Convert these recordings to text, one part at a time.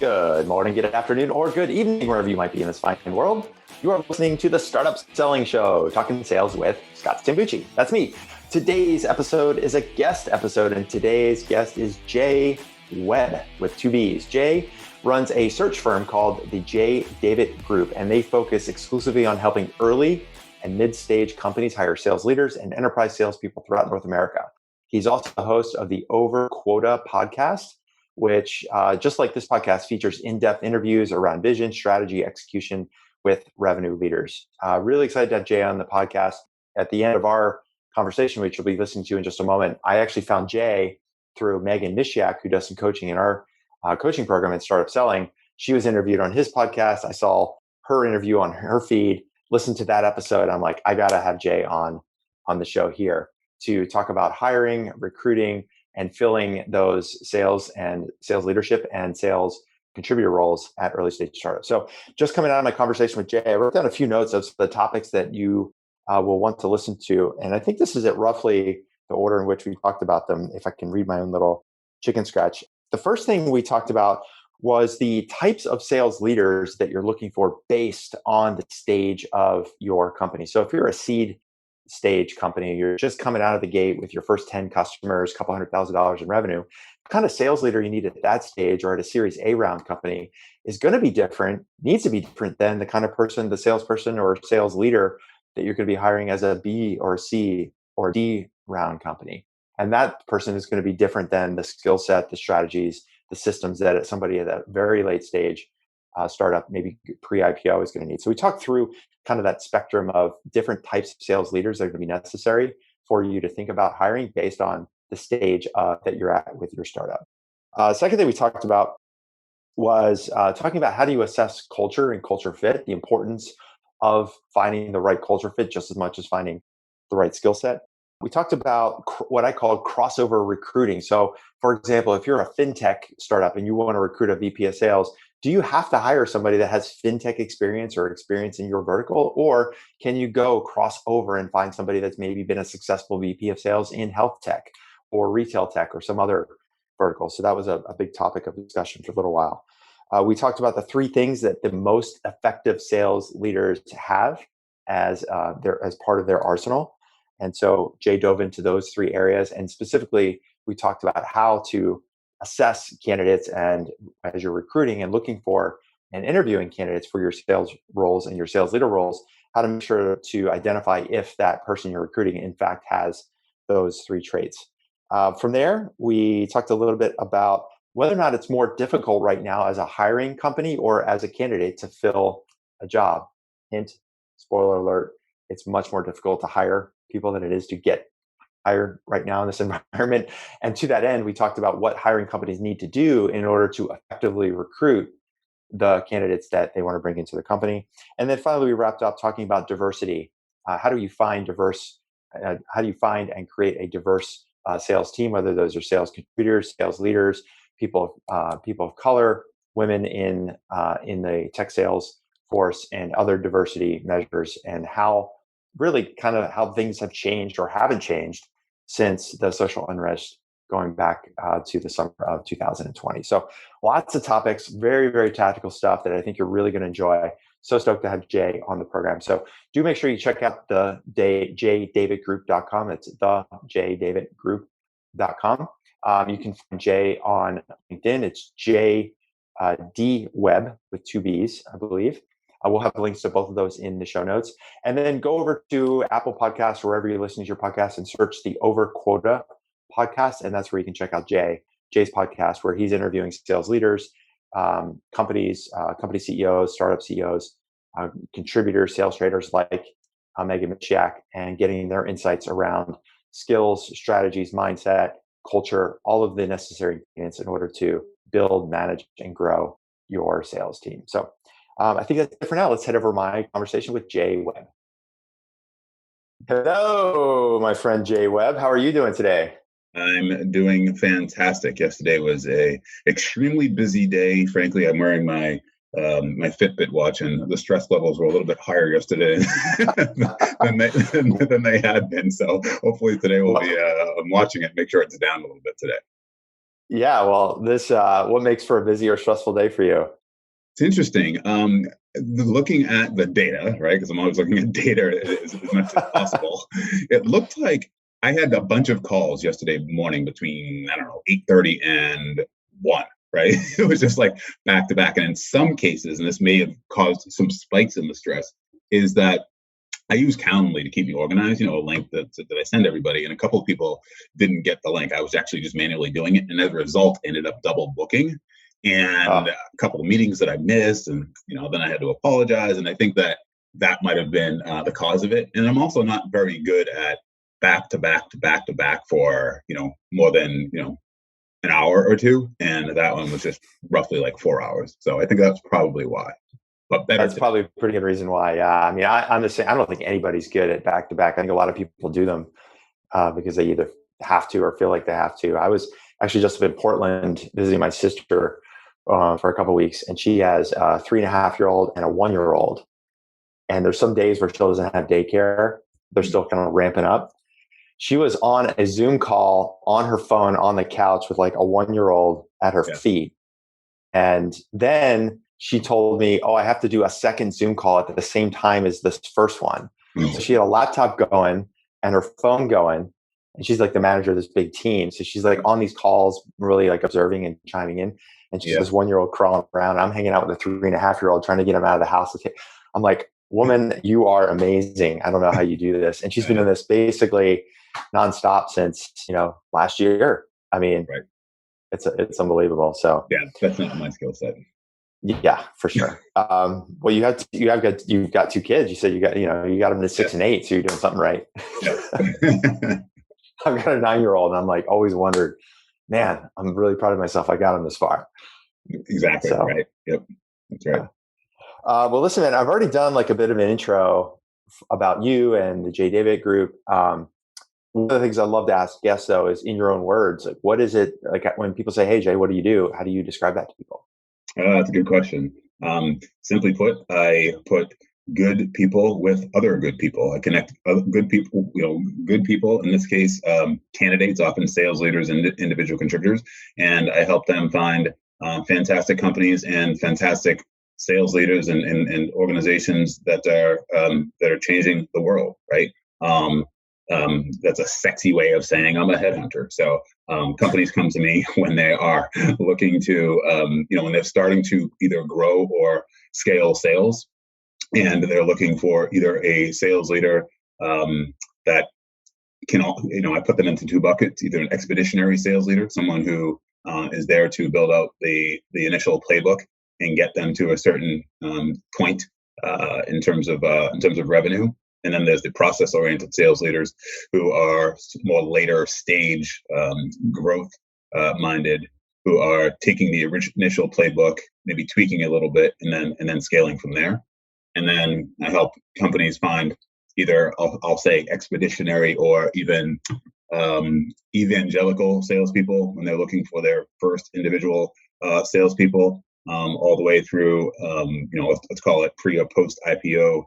Good morning, good afternoon, or good evening, wherever you might be in this fine world. You are listening to the Startup Selling Show, talking sales with Scott Stambucci. That's me. Today's episode is a guest episode, and today's guest is Jay Webb with two B's. Jay runs a search firm called the J. David Group, and they focus exclusively on helping early and mid-stage companies hire sales leaders and enterprise salespeople throughout North America. He's also the host of the Over Quota podcast, which, just like this podcast, features in-depth interviews around vision, strategy, execution with revenue leaders. Really excited to have Jay on the podcast. At the end of our conversation, which you'll be listening to in just a moment, I actually found Jay through Megan Mishiak, who does some coaching in our coaching program in Startup Selling. She was interviewed on his podcast. I saw her interview on her feed, listened to that episode. I'm like, I got to have Jay on the show here to talk about hiring, recruiting, and filling those sales and sales leadership and sales contributor roles at early stage startups. So just coming out of my conversation with Jay, I wrote down a few notes of the topics that you will want to listen to. And I think this is at roughly the order in which we talked about them, if I can read my own little chicken scratch. The first thing we talked about was the types of sales leaders that you're looking for based on the stage of your company. So if you're a seed stage company, you're just coming out of the gate with your first 10 customers, a couple $100,000 in revenue, the kind of sales leader you need at that stage or at a Series A round company is going to be different, needs to be different than the kind of person, the salesperson or sales leader that you're going to be hiring as a B or a C or D round company. And that person is going to be different than the skill set, the strategies, the systems that somebody at a very late stage startup, maybe pre-IPO, is going to need. So we talked through kind of that spectrum of different types of sales leaders that are going to be necessary for you to think about hiring based on the stage that you're at with your startup. Second thing we talked about was talking about how do you assess culture and culture fit, the importance of finding the right culture fit just as much as finding the right skill set. We talked about what I call crossover recruiting. So, for example, if you're a fintech startup and you want to recruit a VP of sales, do you have to hire somebody that has fintech experience or experience in your vertical? Or can you go cross over and find somebody that's maybe been a successful VP of sales in health tech or retail tech or some other vertical? So that was a big topic of discussion for a little while. We talked about the three things that the most effective sales leaders have as part of their arsenal. And so Jay dove into those three areas. And specifically, we talked about how to assess candidates and as you're recruiting and looking for and interviewing candidates for your sales roles and your sales leader roles, how to make sure to identify if that person you're recruiting in fact has those three traits. From there, we talked a little bit about whether or not it's more difficult right now as a hiring company or as a candidate to fill a job. Hint, spoiler alert, it's much more difficult to hire people than it is to get hired right now in this environment. And to that end, we talked about what hiring companies need to do in order to effectively recruit the candidates that they want to bring into the company. And then finally, we wrapped up talking about diversity. How do you find and create a diverse sales team, whether those are sales contributors, sales leaders, people of color, women in the tech sales force, and other diversity measures, and how things have changed or haven't changed since the social unrest going back to the summer of 2020. So lots of topics, very, very tactical stuff that I think you're really going to enjoy. So stoked to have Jay on the program. So do make sure you check out the jdavidgroup.com. It's the jdavidgroup.com. You can find Jay on LinkedIn. It's J D Webb with two B's, I believe. We'll have links to both of those in the show notes. And then go over to Apple Podcasts, wherever you listen to your podcast, and search the Over Quota podcast. And that's where you can check out Jay's podcast, where he's interviewing sales leaders, company CEOs, startup CEOs, contributors, sales traders like Megan Mishiak, and getting their insights around skills, strategies, mindset, culture, all of the necessary ingredients in order to build, manage, and grow your sales team. So I think that's it for now. Let's head over my conversation with Jay Webb. Hello, my friend Jay Webb. How are you doing today? I'm doing fantastic. Yesterday was a extremely busy day. Frankly, I'm wearing my my Fitbit watch, and the stress levels were a little bit higher yesterday than they had been. So hopefully today will be. I'm watching it. Make sure it's down a little bit today. Yeah. Well, this what makes for a busy or stressful day for you? It's interesting. Looking at the data, right? Because I'm always looking at data as much as possible. It looked like I had a bunch of calls yesterday morning between, I don't know, 8:30 and 1, right? It was just like back to back. And in some cases, and this may have caused some spikes in the stress, is that I use Calendly to keep me organized, a link that I send everybody. And a couple of people didn't get the link. I was actually just manually doing it. And as a result, ended up double booking and Oh, a couple of meetings that I missed. And, then I had to apologize. And I think that might have been the cause of it. And I'm also not very good at back to back to back to back for, more than, an hour or two. And that one was just roughly like 4 hours. So I think that's probably why, but better that's today. probably a pretty good reason why. Yeah. I mean, I'm the same. I don't think anybody's good at back to back. I think a lot of people do them because they either have to or feel like they have to. I was actually just in Portland visiting my sister for a couple of weeks, and she has a 3.5-year-old and a 1-year old. And there's some days where she doesn't have daycare. They're still kind of ramping up. She was on a Zoom call on her phone on the couch with like a 1-year old at her Yeah. feet. And then she told me, "Oh, I have to do a second Zoom call at the same time as this first one." So she had a laptop going and her phone going. And she's like the manager of this big team. So she's like on these calls, really like observing and chiming in. And she's Yeah. this 1-year old crawling around. I'm hanging out with a 3.5-year-old trying to get him out of the house. I'm like, "Woman, you are amazing. I don't know how you do this." And she's been Yeah. doing this basically nonstop since, last year. I mean, Right. it's unbelievable. So Yeah, that's not my skill set. yeah, for sure. Well, you've got two kids. You said you got them to 6 and 8, so you're doing something right. Yeah. I've got a 9-year-old, and I'm like always wondered, man, I'm really proud of myself. I got him this far. Exactly. So, Right. Yep. That's right. well, listen, man, I've already done like a bit of an intro about you and the J. David Group. One of the things I love to ask guests, though, is in your own words, like, what is it like when people say, "Hey, Jay, what do you do?" How do you describe that to people? That's a good question. Simply put, I put good people with other good people. I connect good people, good people, in this case, candidates, often sales leaders and individual contributors, and I help them find fantastic companies and fantastic sales leaders and organizations that are changing the world, right? Um, that's a sexy way of saying I'm a headhunter. So companies come to me when they are looking to, when they're starting to either grow or scale sales, and they're looking for either a sales leader that I put them into two buckets: either an expeditionary sales leader, someone who is there to build out the initial playbook and get them to a certain point in terms of revenue. And then there's the process-oriented sales leaders who are more later stage growth minded, who are taking the initial playbook, maybe tweaking it a little bit, and then scaling from there. And then I help companies find either I'll say expeditionary or even evangelical salespeople when they're looking for their first individual salespeople, all the way through let's call it pre or post IPO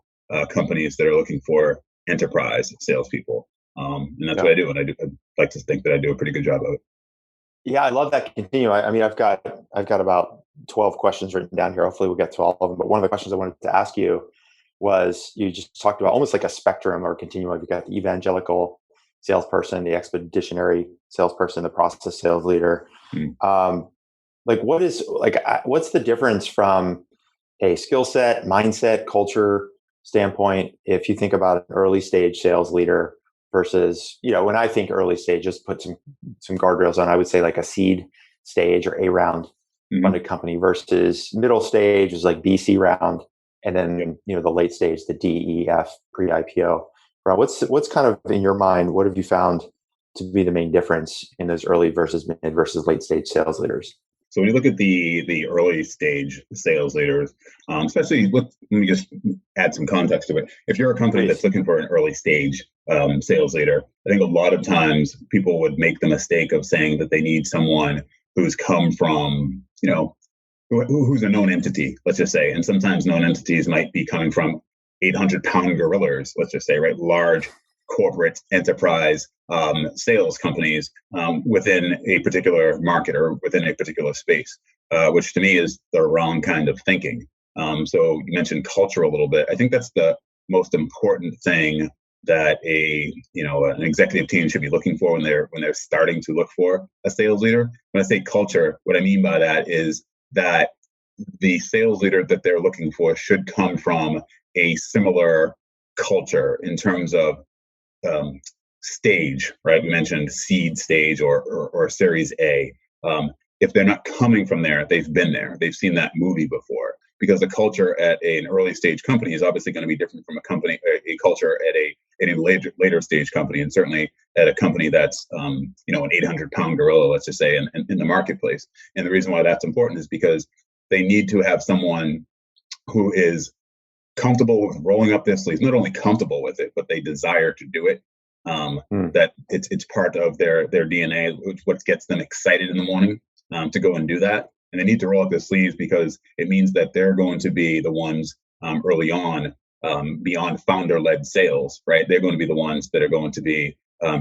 companies that are looking for enterprise salespeople. And that's Yeah. what I do. And I'd like to think that I do a pretty good job of it. Yeah, I love that continuum. I mean, I've got about 12 questions written down here. Hopefully, we'll get to all of them. But one of the questions I wanted to ask you was you just talked about almost like a spectrum or continuum. You've got the evangelical salesperson, the expeditionary salesperson, the process sales leader. Mm. What's the difference from a skill set, mindset, culture standpoint if you think about an early stage sales leader versus, when I think early stage, just put some guardrails on, I would say like a seed stage or A round Mhm. funded company versus middle stage is like BC round, and Yep. then the late stage, the DEF pre-IPO. Round. What's kind of in your mind? What have you found to be the main difference in those early versus mid versus late stage sales leaders? So when you look at the early stage sales leaders, especially let me just add some context to it. If you're a company that's Please. looking for an early stage sales leader, I think a lot of times people would make the mistake of saying that they need someone who's come from, who's a known entity, let's just say. And sometimes known entities might be coming from 800-pound gorillas, let's just say, right? Large corporate enterprise sales companies within a particular market or within a particular space, which to me is the wrong kind of thinking. So you mentioned culture a little bit. I think that's the most important thing that an executive team should be looking for when they're starting to look for a sales leader. When I say culture, what I mean by that is that the sales leader that they're looking for should come from a similar culture in terms of stage, right? We mentioned seed stage or Series A. If they're not coming from there, they've been there. They've seen that movie before. Because the culture at an early stage company is obviously going to be different from a culture at a later stage company, and certainly at a company that's an 800-pound gorilla, let's just say, in the marketplace. And the reason why that's important is because they need to have someone who is comfortable with rolling up their sleeves, not only comfortable with it, but they desire to do it. That it's part of their DNA, what gets them excited in the morning to go and do that. And they need to roll up their sleeves because it means that they're going to be the ones early on beyond founder-led sales, right? They're going to be the ones that are going to be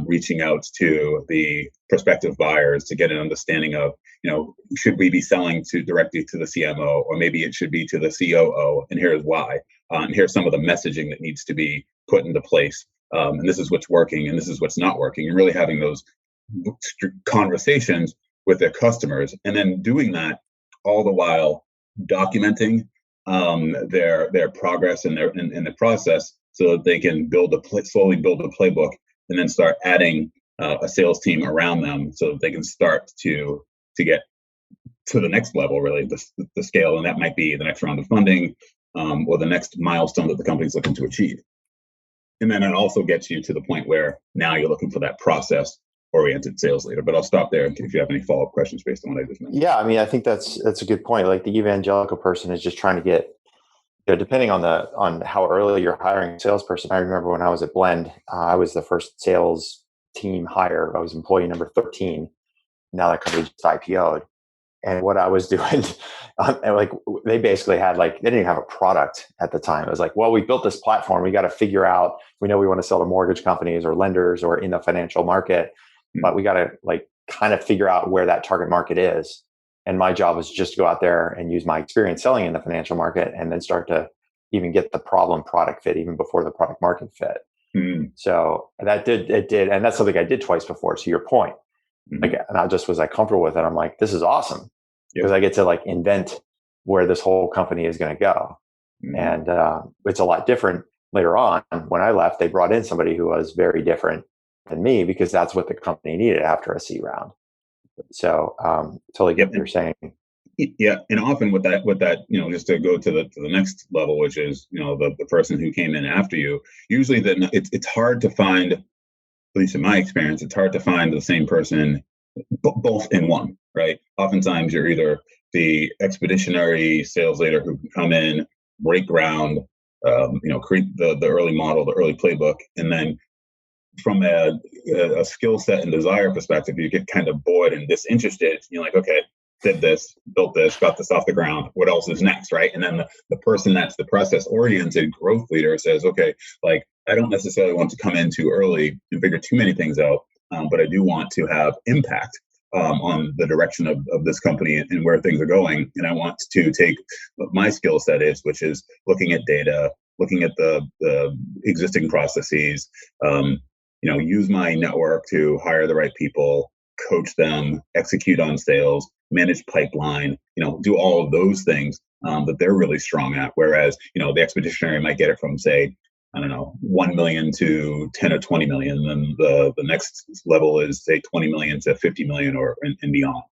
reaching out to the prospective buyers to get an understanding of, should we be selling directly to the CMO, or maybe it should be to the COO, and here's why. And here's some of the messaging that needs to be put into place. And this is what's working and this is what's not working. And really having those conversations with their customers, and then doing that all the while documenting their progress and in the process, so that they can slowly build a playbook, and then start adding a sales team around them, so that they can start to get to the next level, really, the scale, and that might be the next round of funding or the next milestone that the company's looking to achieve. And then it also gets you to the point where now you're looking for that process-oriented sales leader. But I'll stop there if you have any follow-up questions based on what I just mentioned. Yeah, I mean, I think that's a good point. Like the evangelical person is just trying to get, depending on how early you're hiring a salesperson. I remember when I was at Blend, I was the first sales team hire. I was employee number 13. Now that company just IPO'd. And what I was doing, they basically had they didn't even have a product at the time. It was like, well, we built this platform. We got to figure out, we know we want to sell to mortgage companies or lenders or in the financial market, but we got to kind of figure out where that target market is. And my job was just to go out there and use my experience selling in the financial market, and then start to even get the problem product fit even before the product market fit. So it did. And that's something I did twice before, to your point. And I just was comfortable with it. I'm like, this is awesome, because I get to invent where this whole company is going to go. And it's a lot different later on. When I left, they brought in somebody who was very different than me, because that's what the company needed after a C round. So totally get what you're saying. Yeah, and often with that, just to go to the next level, which is the person who came in after you. Usually, it's hard to find, at least in my experience, it's hard to find the same person both in one, right? Oftentimes, you're either the expeditionary sales leader who can come in, break ground, create the early model, the early playbook, and then from a skill set and desire perspective, you get kind of bored and disinterested. You're like, okay, did this, built this, got this off the ground. What else is next, right? And then the person that's the process-oriented growth leader says, okay, I don't necessarily want to come in too early and figure too many things out, but I do want to have impact on the direction of this company and where things are going. And I want to take what my skill set is, which is looking at data, looking at the existing processes, use my network to hire the right people, coach them, execute on sales, manage pipeline, do all of those things that they're really strong at. Whereas, the expeditionary might get it from, say, 1 million to 10 or 20 million. And then the next level is, say, 20 million to 50 million and beyond,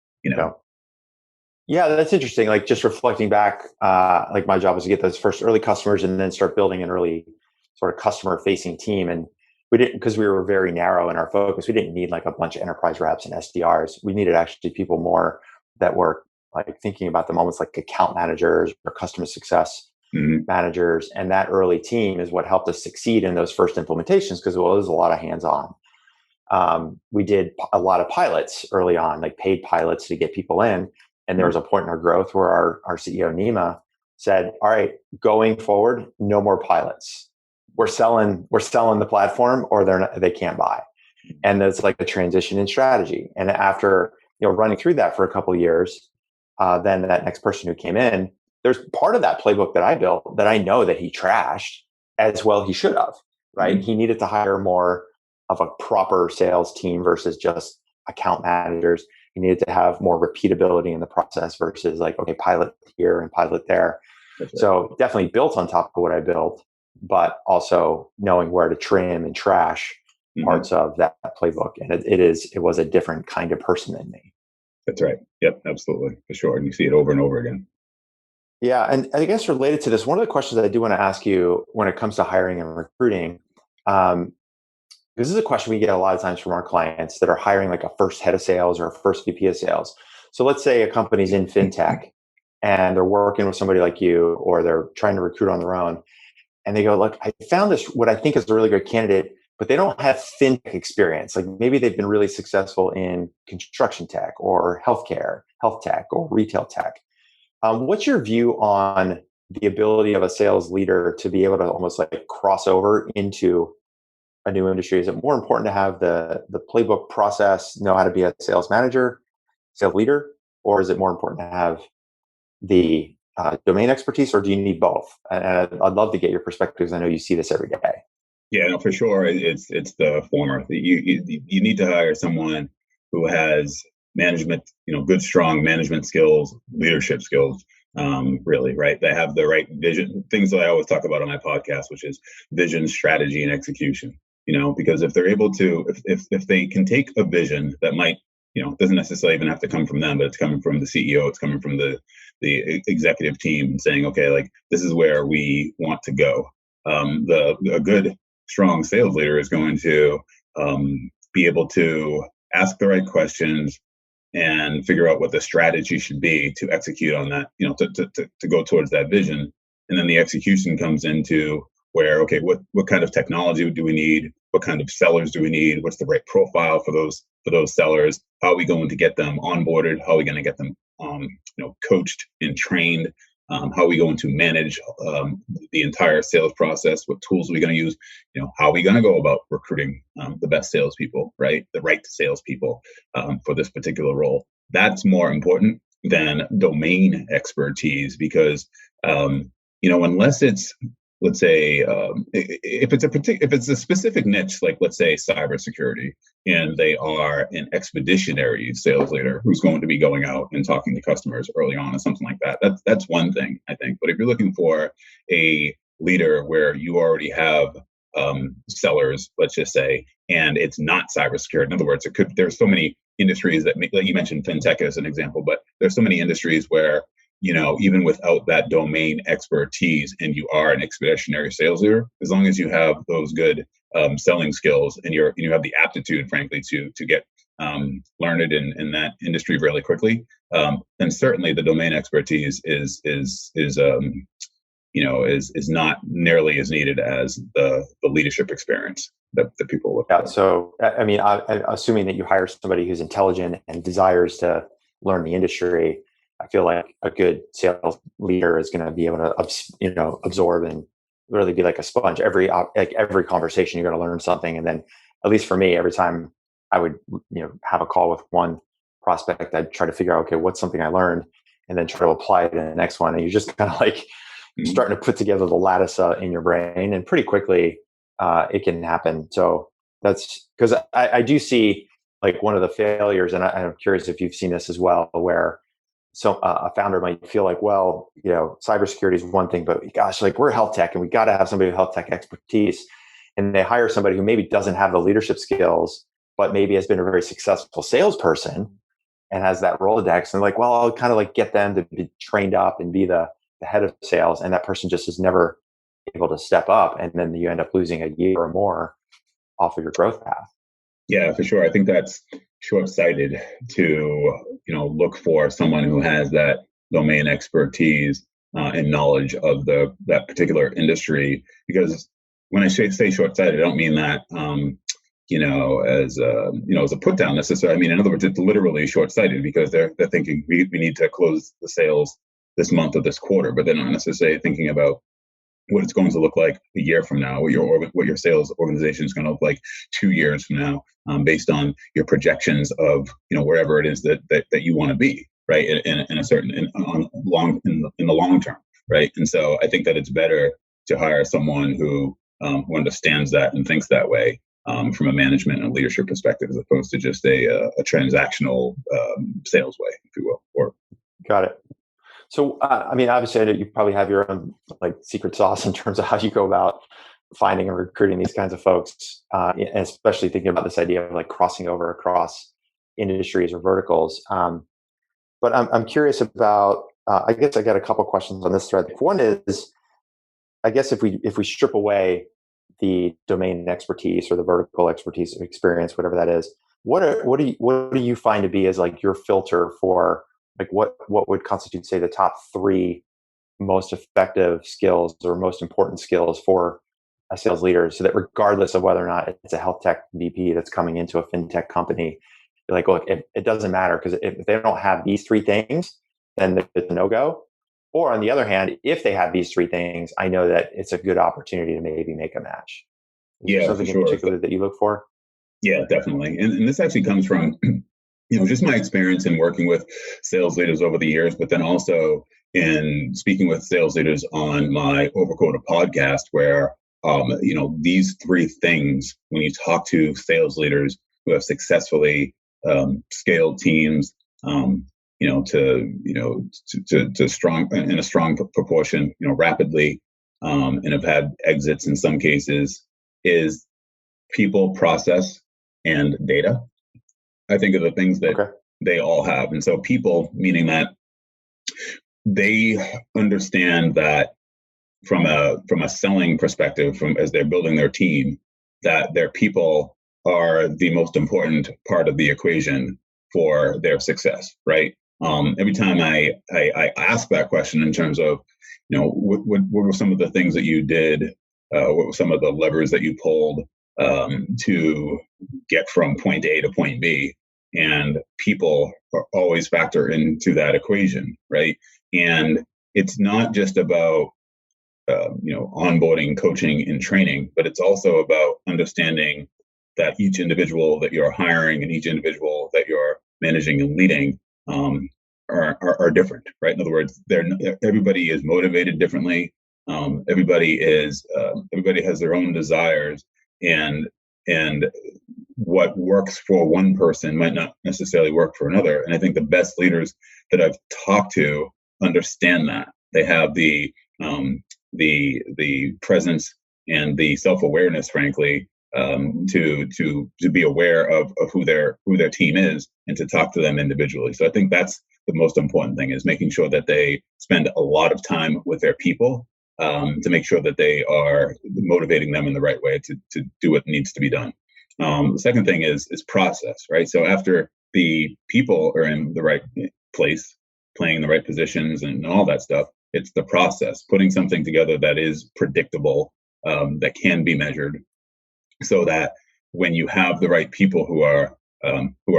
Yeah, that's interesting. Just reflecting back, my job was to get those first early customers and then start building an early sort of customer facing team. And we didn't, because we were very narrow in our focus, we didn't need a bunch of enterprise reps and SDRs. We needed actually people more that were thinking about the moments, like account managers or customer success managers. And that early team is what helped us succeed in those first implementations, because there was a lot of hands-on. We did a lot of pilots early on, paid pilots to get people in. And there was a point in our growth where our CEO, Nima, said, all right, going forward, no more pilots. we're selling the platform, or they can't buy. And that's like a transition in strategy. And after, running through that for a couple of years, then that next person who came in, there's part of that playbook that I built that I know that he trashed as well. He should have, right? Mm-hmm. He needed to hire more of a proper sales team versus just account managers. He needed to have more repeatability in the process versus like, okay, pilot here and pilot there. Right. So definitely built on top of what I built, but also knowing where to trim and trash parts of that playbook. And it was a different kind of person than me. That's right. Yep, absolutely. For sure. And you see it over and over again. Yeah. And I guess related to this, one of the questions that I do want to ask you when it comes to hiring and recruiting, this is a question we get a lot of times from our clients that are hiring like a first head of sales or a first VP of sales. So let's say a company's in fintech and they're working with somebody like you, or they're trying to recruit on their own. And they go, look, I found this, what I think is a really good candidate, but they don't have fintech experience. Like maybe they've been really successful in construction tech or healthcare, health tech or retail tech. What's your view on the ability of a sales leader to be able to almost like cross over into a new industry? Is it more important to have the playbook process, know how to be a sales manager, sales leader, or is it more important to have the domain expertise, or do you need both? And I'd love to get your perspectives. I know you see this every day. Yeah, no, for sure. It's the former. You need to hire someone who has management, good, strong management skills, leadership skills, really, right? They have the right vision, things that I always talk about on my podcast, which is vision, strategy, and execution. Because if they're able to, if they can take a vision that might, doesn't necessarily even have to come from them, but it's coming from the CEO, it's coming from the executive team, and saying, okay, like this is where we want to go. A good, strong sales leader is going to be able to ask the right questions and figure out what the strategy should be to execute on that, to go towards that vision. And then the execution comes into where, okay, what kind of technology do we need? What kind of sellers do we need? What's the right profile for those sellers? How are we going to get them onboarded? How are we going to get them coached and trained? How are we going to manage the entire sales process? What tools are we going to use? How are we going to go about recruiting the best salespeople, right? The right salespeople for this particular role. That's more important than domain expertise, because unless it's, let's say, if it's a specific niche, like let's say cybersecurity, and they are an expeditionary sales leader who's going to be going out and talking to customers early on or something like that, that's one thing, I think. But if you're looking for a leader where you already have sellers, let's just say, and it's not cybersecurity, in other words, there's so many industries that like you mentioned fintech as an example, but there's so many industries where even without that domain expertise and you are an expeditionary sales leader, as long as you have those good selling skills and you have the aptitude, frankly, to get learned in that industry really quickly, then certainly the domain expertise is not nearly as needed as the leadership experience that people look for. So, I mean, assuming that you hire somebody who's intelligent and desires to learn the industry, I feel like a good sales leader is going to be able to, absorb and really be like a sponge. Every conversation, you're going to learn something. And then, at least for me, every time I would, have a call with one prospect, I'd try to figure out, okay, what's something I learned, and then try to apply it in the next one. And you're just kind of like starting to put together the lattice in your brain, and pretty quickly it can happen. So that's because I do see like one of the failures, and I'm curious if you've seen this as well, where a founder might feel like, well, cybersecurity is one thing, but gosh, like we're health tech and we got to have somebody with health tech expertise. And they hire somebody who maybe doesn't have the leadership skills, but maybe has been a very successful salesperson and has that Rolodex. And like, well, I'll kind of like get them to be trained up and be the head of sales. And that person just is never able to step up. And then you end up losing a year or more off of your growth path. Yeah, for sure. I think that's short-sighted to, look for someone who has that domain expertise and knowledge of that particular industry. Because when I say short-sighted, I don't mean that, as a put down necessarily. I mean, in other words, it's literally short-sighted because they're thinking we need to close the sales this month or this quarter, but they're not necessarily thinking about what it's going to look like a year from now, what your sales organization is going to look like 2 years from now, based on your projections of wherever it is that you want to be, right? In a certain in the long term, right? And so I think that it's better to hire someone who understands that and thinks that way, from a management and leadership perspective, as opposed to just a transactional sales way, if you will. Or Got it. So, obviously, I know you probably have your own secret sauce in terms of how you go about finding and recruiting these kinds of folks, and especially thinking about this idea of crossing over across industries or verticals. But I'm curious about. I guess I got a couple questions on this thread. One is, I guess if we strip away the domain expertise or the vertical expertise or experience, whatever that is, what do you find to be as your filter for what would constitute, say, the top 3 most effective skills or most important skills for a sales leader, so that regardless of whether or not it's a health tech VP that's coming into a fintech company, you're look, it doesn't matter, because if they don't have these 3 things, then it's a no-go. Or on the other hand, if they have these 3 things, I know that it's a good opportunity to maybe make a match. Is there something in particular that you look for? Yeah, definitely. And this actually comes from, just my experience in working with sales leaders over the years, but then also in speaking with sales leaders on my Over Quota podcast, where, these 3 things, when you talk to sales leaders who have successfully scaled teams, to strong, in a strong proportion, rapidly, and have had exits in some cases, is people, process, and data. I think of the things that they all have. And so people, meaning that they understand that from a selling perspective, as they're building their team, that their people are the most important part of the equation for their success, right? Every time I ask that question in terms of, what were some of the things that you did, what were some of the levers that you pulled to get from point A to point B, and people always factor into that equation, right? And it's not just about onboarding, coaching, and training, but it's also about understanding that each individual that you're hiring and each individual that you're managing and leading are different, right? In other words, everybody is motivated differently. Everybody has their own desires, and what works for one person might not necessarily work for another. And I think the best leaders that I've talked to understand that. They have the presence and the self-awareness, frankly, to be aware of who their team is, and to talk to them individually. So I think that's the most important thing, is making sure that they spend a lot of time with their people, to make sure that they are motivating them in the right way to do what needs to be done. The second thing is process, right? So after the people are in the right place, playing in the right positions and all that stuff, it's the process, putting something together that is predictable, that can be measured, so that when you have the right people who are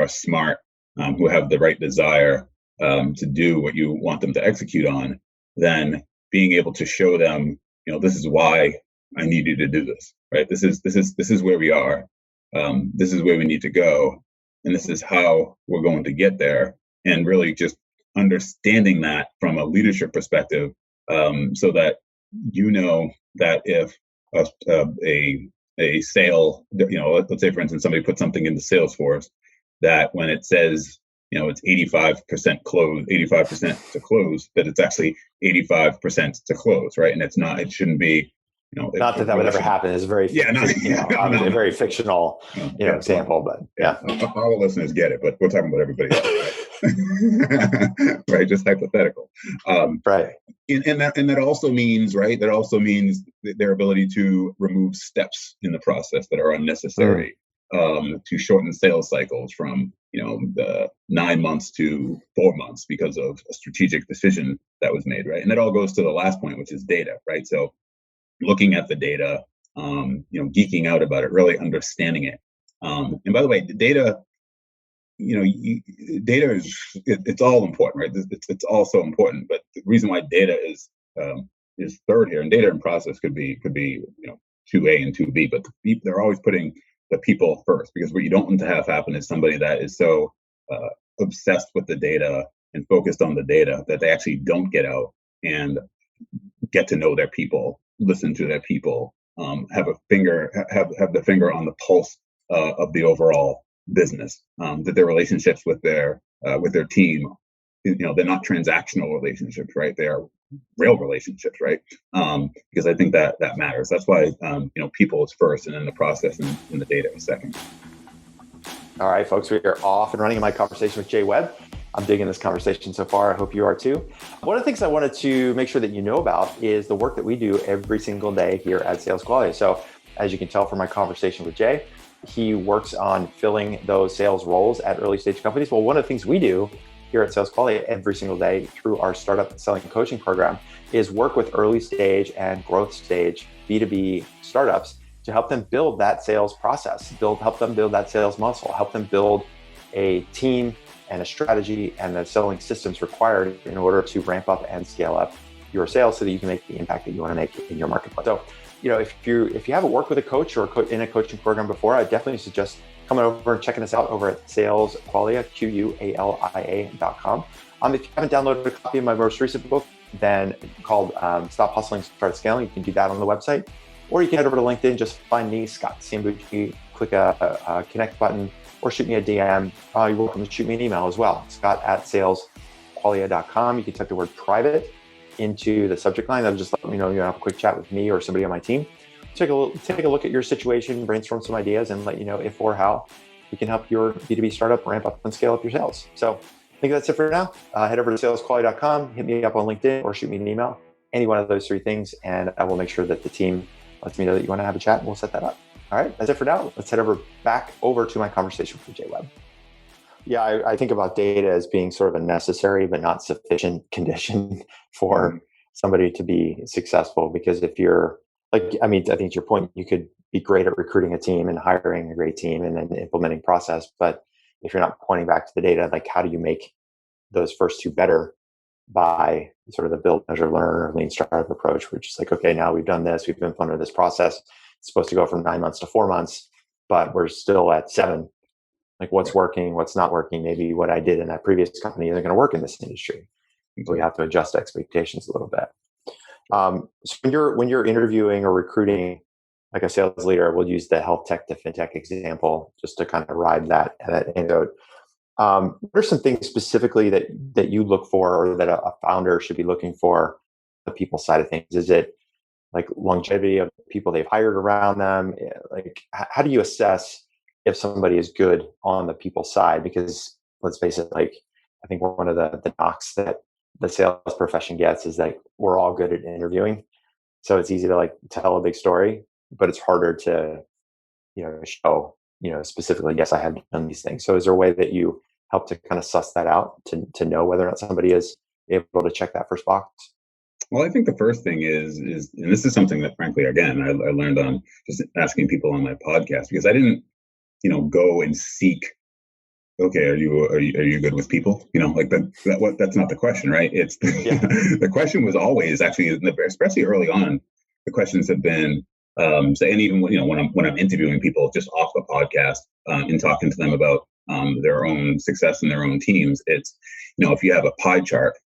smart, who have the right desire to do what you want them to execute on, then being able to show them, this is why I need you to do this, right? This is where we are. This is where we need to go, and this is how we're going to get there. And really just understanding that from a leadership perspective, so that that if a sale, let's say, for instance, somebody puts something into Salesforce, that when it says, it's 85% close, 85% to close, that it's actually 85% to close, right? And it shouldn't be, not that would ever happen. It's very, a very fictional, example, but yeah. All the listeners get it, but we're talking about everybody else, right? Right, just hypothetical. Right. And that also means, right? That also means their ability to remove steps in the process that are unnecessary, to shorten sales cycles from the 9 months to 4 months because of a strategic decision that was made, right? And that all goes to the last point, which is data, right? So looking at the data, geeking out about it, really understanding it. And by the way, the data, data it's all important, right? It's all so important. But the reason why data is is third here. And data and process could be 2A and 2B, but they're always putting the people first, because what you don't want to have happen is somebody that is so obsessed with the data and focused on the data that they actually don't get out and get to know their people, listen to their people, have the finger on the pulse of the overall business, that their relationships with their team, they're not transactional relationships, right? They are real relationships, right? Because I think that matters. That's why people is first, and then the process and the data is second. All right, folks, we are off and running in my conversation with Jay Webb. I'm digging this conversation so far. I hope you are too. One of the things I wanted to make sure that you know about is the work that we do every single day here at Sales Quality. So as you can tell from my conversation with Jay, he works on filling those sales roles at early stage companies. Well, one of the things we do here at Sales Quality every single day through our startup selling coaching program is work with early stage and growth stage B2B startups to help them build that sales process, help them build that sales muscle, help them build a team and a strategy and the selling systems required in order to ramp up and scale up your sales so that you can make the impact that you want to make in your marketplace. So, if you haven't worked with a coach or in a coaching program before, I definitely suggest coming over and checking us out over at salesqualia, QUALIA.com. If you haven't downloaded a copy of my most recent book, then called Stop Hustling, Start Scaling, you can do that on the website. Or you can head over to LinkedIn, just find me, Scott Ciambucci, click a connect button, or shoot me a DM. You're welcome to shoot me an email as well, scott@salesqualia.com. You can type the word private into the subject line. That'll just let me know you have a quick chat with me or somebody on my team. Take a look at your situation, brainstorm some ideas, and let you know if or how we can help your B2B startup ramp up and scale up your sales. So I think that's it for now. Head over to salesquality.com, hit me up on LinkedIn, or shoot me an email. Any one of those three things, and I will make sure that the team lets me know that you want to have a chat, and we'll set that up. All right, that's it for now. Let's head back over to my conversation with Jay Webb. Yeah, I think about data as being sort of a necessary but not sufficient condition for somebody to be successful. Because if you're I think to your point, you could be great at recruiting a team and hiring a great team and then implementing process. But if you're not pointing back to the data, how do you make those first two better by sort of the build, measure, learn, or lean startup approach, which is okay, now we've done this, we've implemented this process. It's supposed to go from 9 months to 4 months, but we're still at 7. What's working, what's not working? Maybe what I did in that previous company isn't going to work in this industry. So we have to adjust expectations a little bit. So when you're interviewing or recruiting a sales leader, we'll use the health tech to fintech example just to kind of ride that anecdote. What are some things specifically that you look for, or that a founder should be looking for, the people side of things? Is it longevity of people they've hired around them? How do you assess if somebody is good on the people side? Because let's face it, I think one of the knocks that the sales profession gets is we're all good at interviewing. So it's easy to tell a big story, but it's harder to, show, specifically, yes, I have done these things. So is there a way that you help to kind of suss that out to know whether or not somebody is able to check that first box? Well, I think the first thing is, and this is something that frankly, again, I learned on just asking people on my podcast, because I didn't, go and seek, okay, are you good with people? That's not the question, right? It's the question was always actually, especially early on, the questions have been, and even when I'm interviewing people just off the podcast and talking to them about their own success in their own teams, it's, if you have a pie chart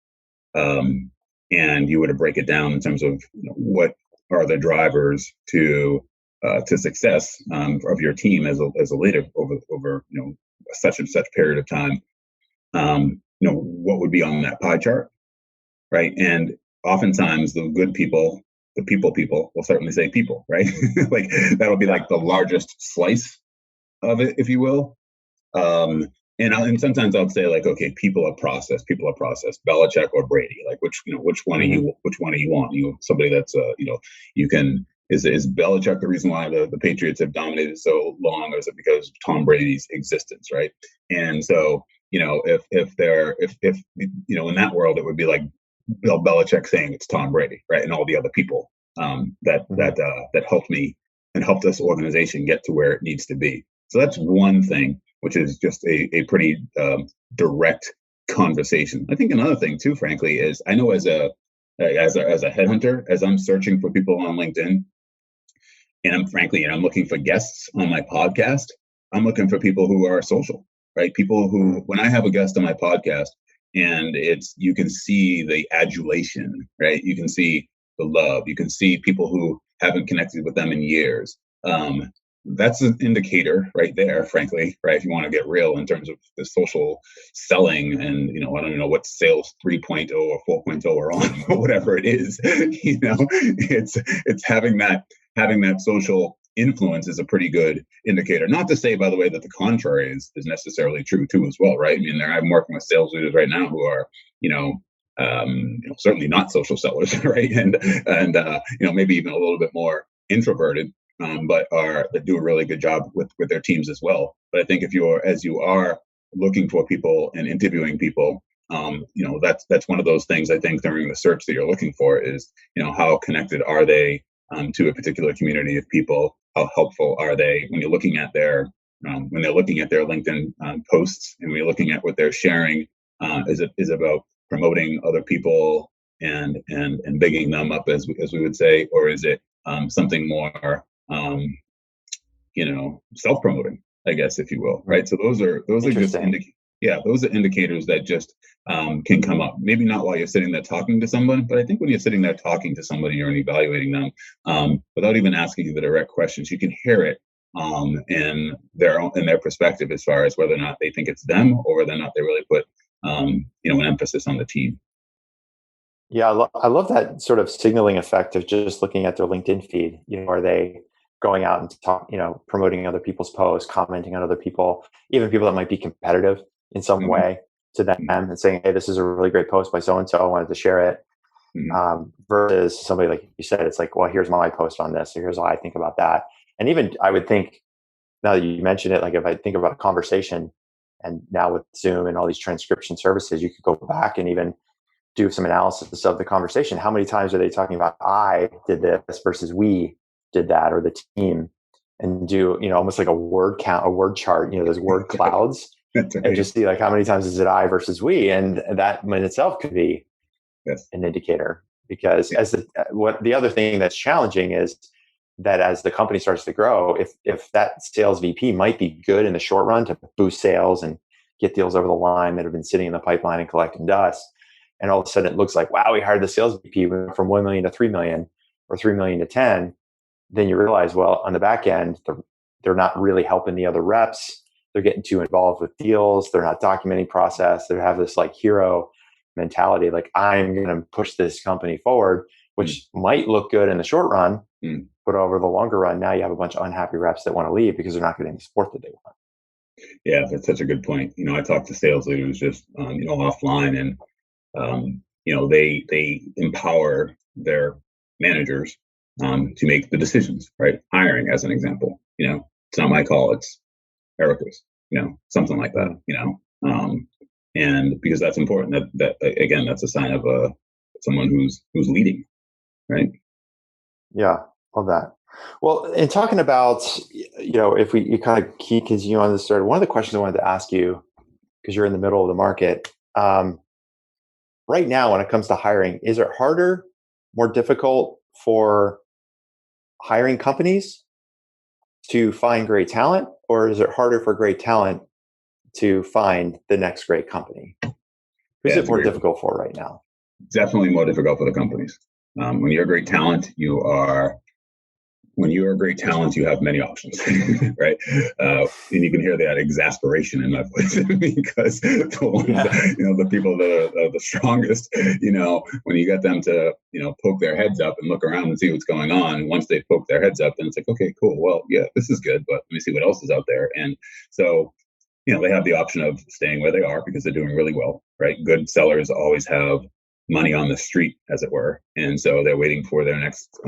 and you were to break it down in terms of what are the drivers to success of your team as a leader over such and such period of time, what would be on that pie chart, right? And oftentimes the good people, the people will certainly say people, right? That'll be the largest slice of it, if you will. And sometimes I'll say okay, people are process, Belichick or Brady, which one are you, which one do you want? Somebody that's you can. Is Belichick the reason why the Patriots have dominated so long, or is it because Tom Brady's existence, right? And so, if in that world, it would be Bill Belichick saying it's Tom Brady, right? And all the other people that helped me and helped this organization get to where it needs to be. So that's one thing, which is just a pretty direct conversation. I think another thing too, frankly, is I know as a as a headhunter, as I'm searching for people on LinkedIn, and I'm looking for guests on my podcast. I'm looking for people who are social, right? People who, when I have a guest on my podcast, and you can see the adulation, right? You can see the love. You can see people who haven't connected with them in years. That's an indicator right there, frankly, right? If you want to get real in terms of the social selling, and I don't know what sales 3.0 or 4.0 are on, or whatever it is, it's having that social influence is a pretty good indicator. Not to say, by the way, that the contrary is necessarily true too as well, right? I mean, I'm working with sales leaders right now who are, certainly not social sellers, right? And maybe even a little bit more introverted, but that do a really good job with their teams as well. But I think as you are looking for people and interviewing people, that's one of those things I think during the search that you're looking for is, how connected are they to a particular community of people? How helpful are they when you're looking at their LinkedIn posts, and when you're looking at what they're sharing? Is it about promoting other people and bigging them up, as we would say, or is it something more self-promoting, I guess, if you will, right? So those are just those are indicators that just can come up. Maybe not while you're sitting there talking to someone, but I think when you're sitting there talking to somebody and evaluating them, without even asking you the direct questions, you can hear it in their perspective, as far as whether or not they think it's them, or whether or not they really put an emphasis on the team. Yeah, I love that sort of signaling effect of just looking at their LinkedIn feed. Are they going out and promoting other people's posts, commenting on other people, even people that might be competitive in some way to them, and saying, "Hey, this is a really great post by so and so. I wanted to share it." Versus somebody like you said, it's like, "Well, here's my post on this, or here's how I think about that." And even I would think, now that you mention it, like if I think about a conversation, and now with Zoom and all these transcription services, you could go back and even do some analysis of the conversation. How many times are they talking about I did this versus we did that, or the team, and do almost like a word count, a word chart, those word clouds, right. And just see like how many times is it I versus we, and that in itself could be an indicator. Because what the other thing that's challenging is that as the company starts to grow, if that sales VP might be good in the short run to boost sales and get deals over the line that have been sitting in the pipeline and collecting dust, and all of a sudden it looks like, wow, we hired the sales VP from 1 million to 3 million, or 3 million to 10. Then you realize, well, on the back end, they're not really helping the other reps. They're getting too involved with deals. They're not documenting process. They have this like hero mentality, like I'm going to push this company forward, which might look good in the short run, but over the longer run, now you have a bunch of unhappy reps that want to leave because they're not getting the support that they want. Yeah, that's such a good point. I talk to sales leaders just offline, and they empower their managers to make the decisions, right? Hiring, as an example, it's not my call, it's Erica's, something like that, and because that's important, that again, that's a sign of someone who's leading, right? Yeah, love that. Well, in talking about, if you kind of continue on this thread, one of the questions I wanted to ask you, because you're in the middle of the market, right now, when it comes to hiring, is it harder, more difficult for hiring companies to find great talent, or is it harder for great talent to find the next great company? Who's it more difficult for right now? Definitely more difficult for the companies. When you're a great talent, you have many options, right? And you can hear that exasperation in my voice because the ones the people that are the strongest, when you get them to, poke their heads up and look around and see what's going on. Once they poke their heads up, then it's like, okay, cool. Well, yeah, this is good, but let me see what else is out there. And so, they have the option of staying where they are because they're doing really well, right? Good sellers always have money on the street, as it were. And so they're waiting for their next,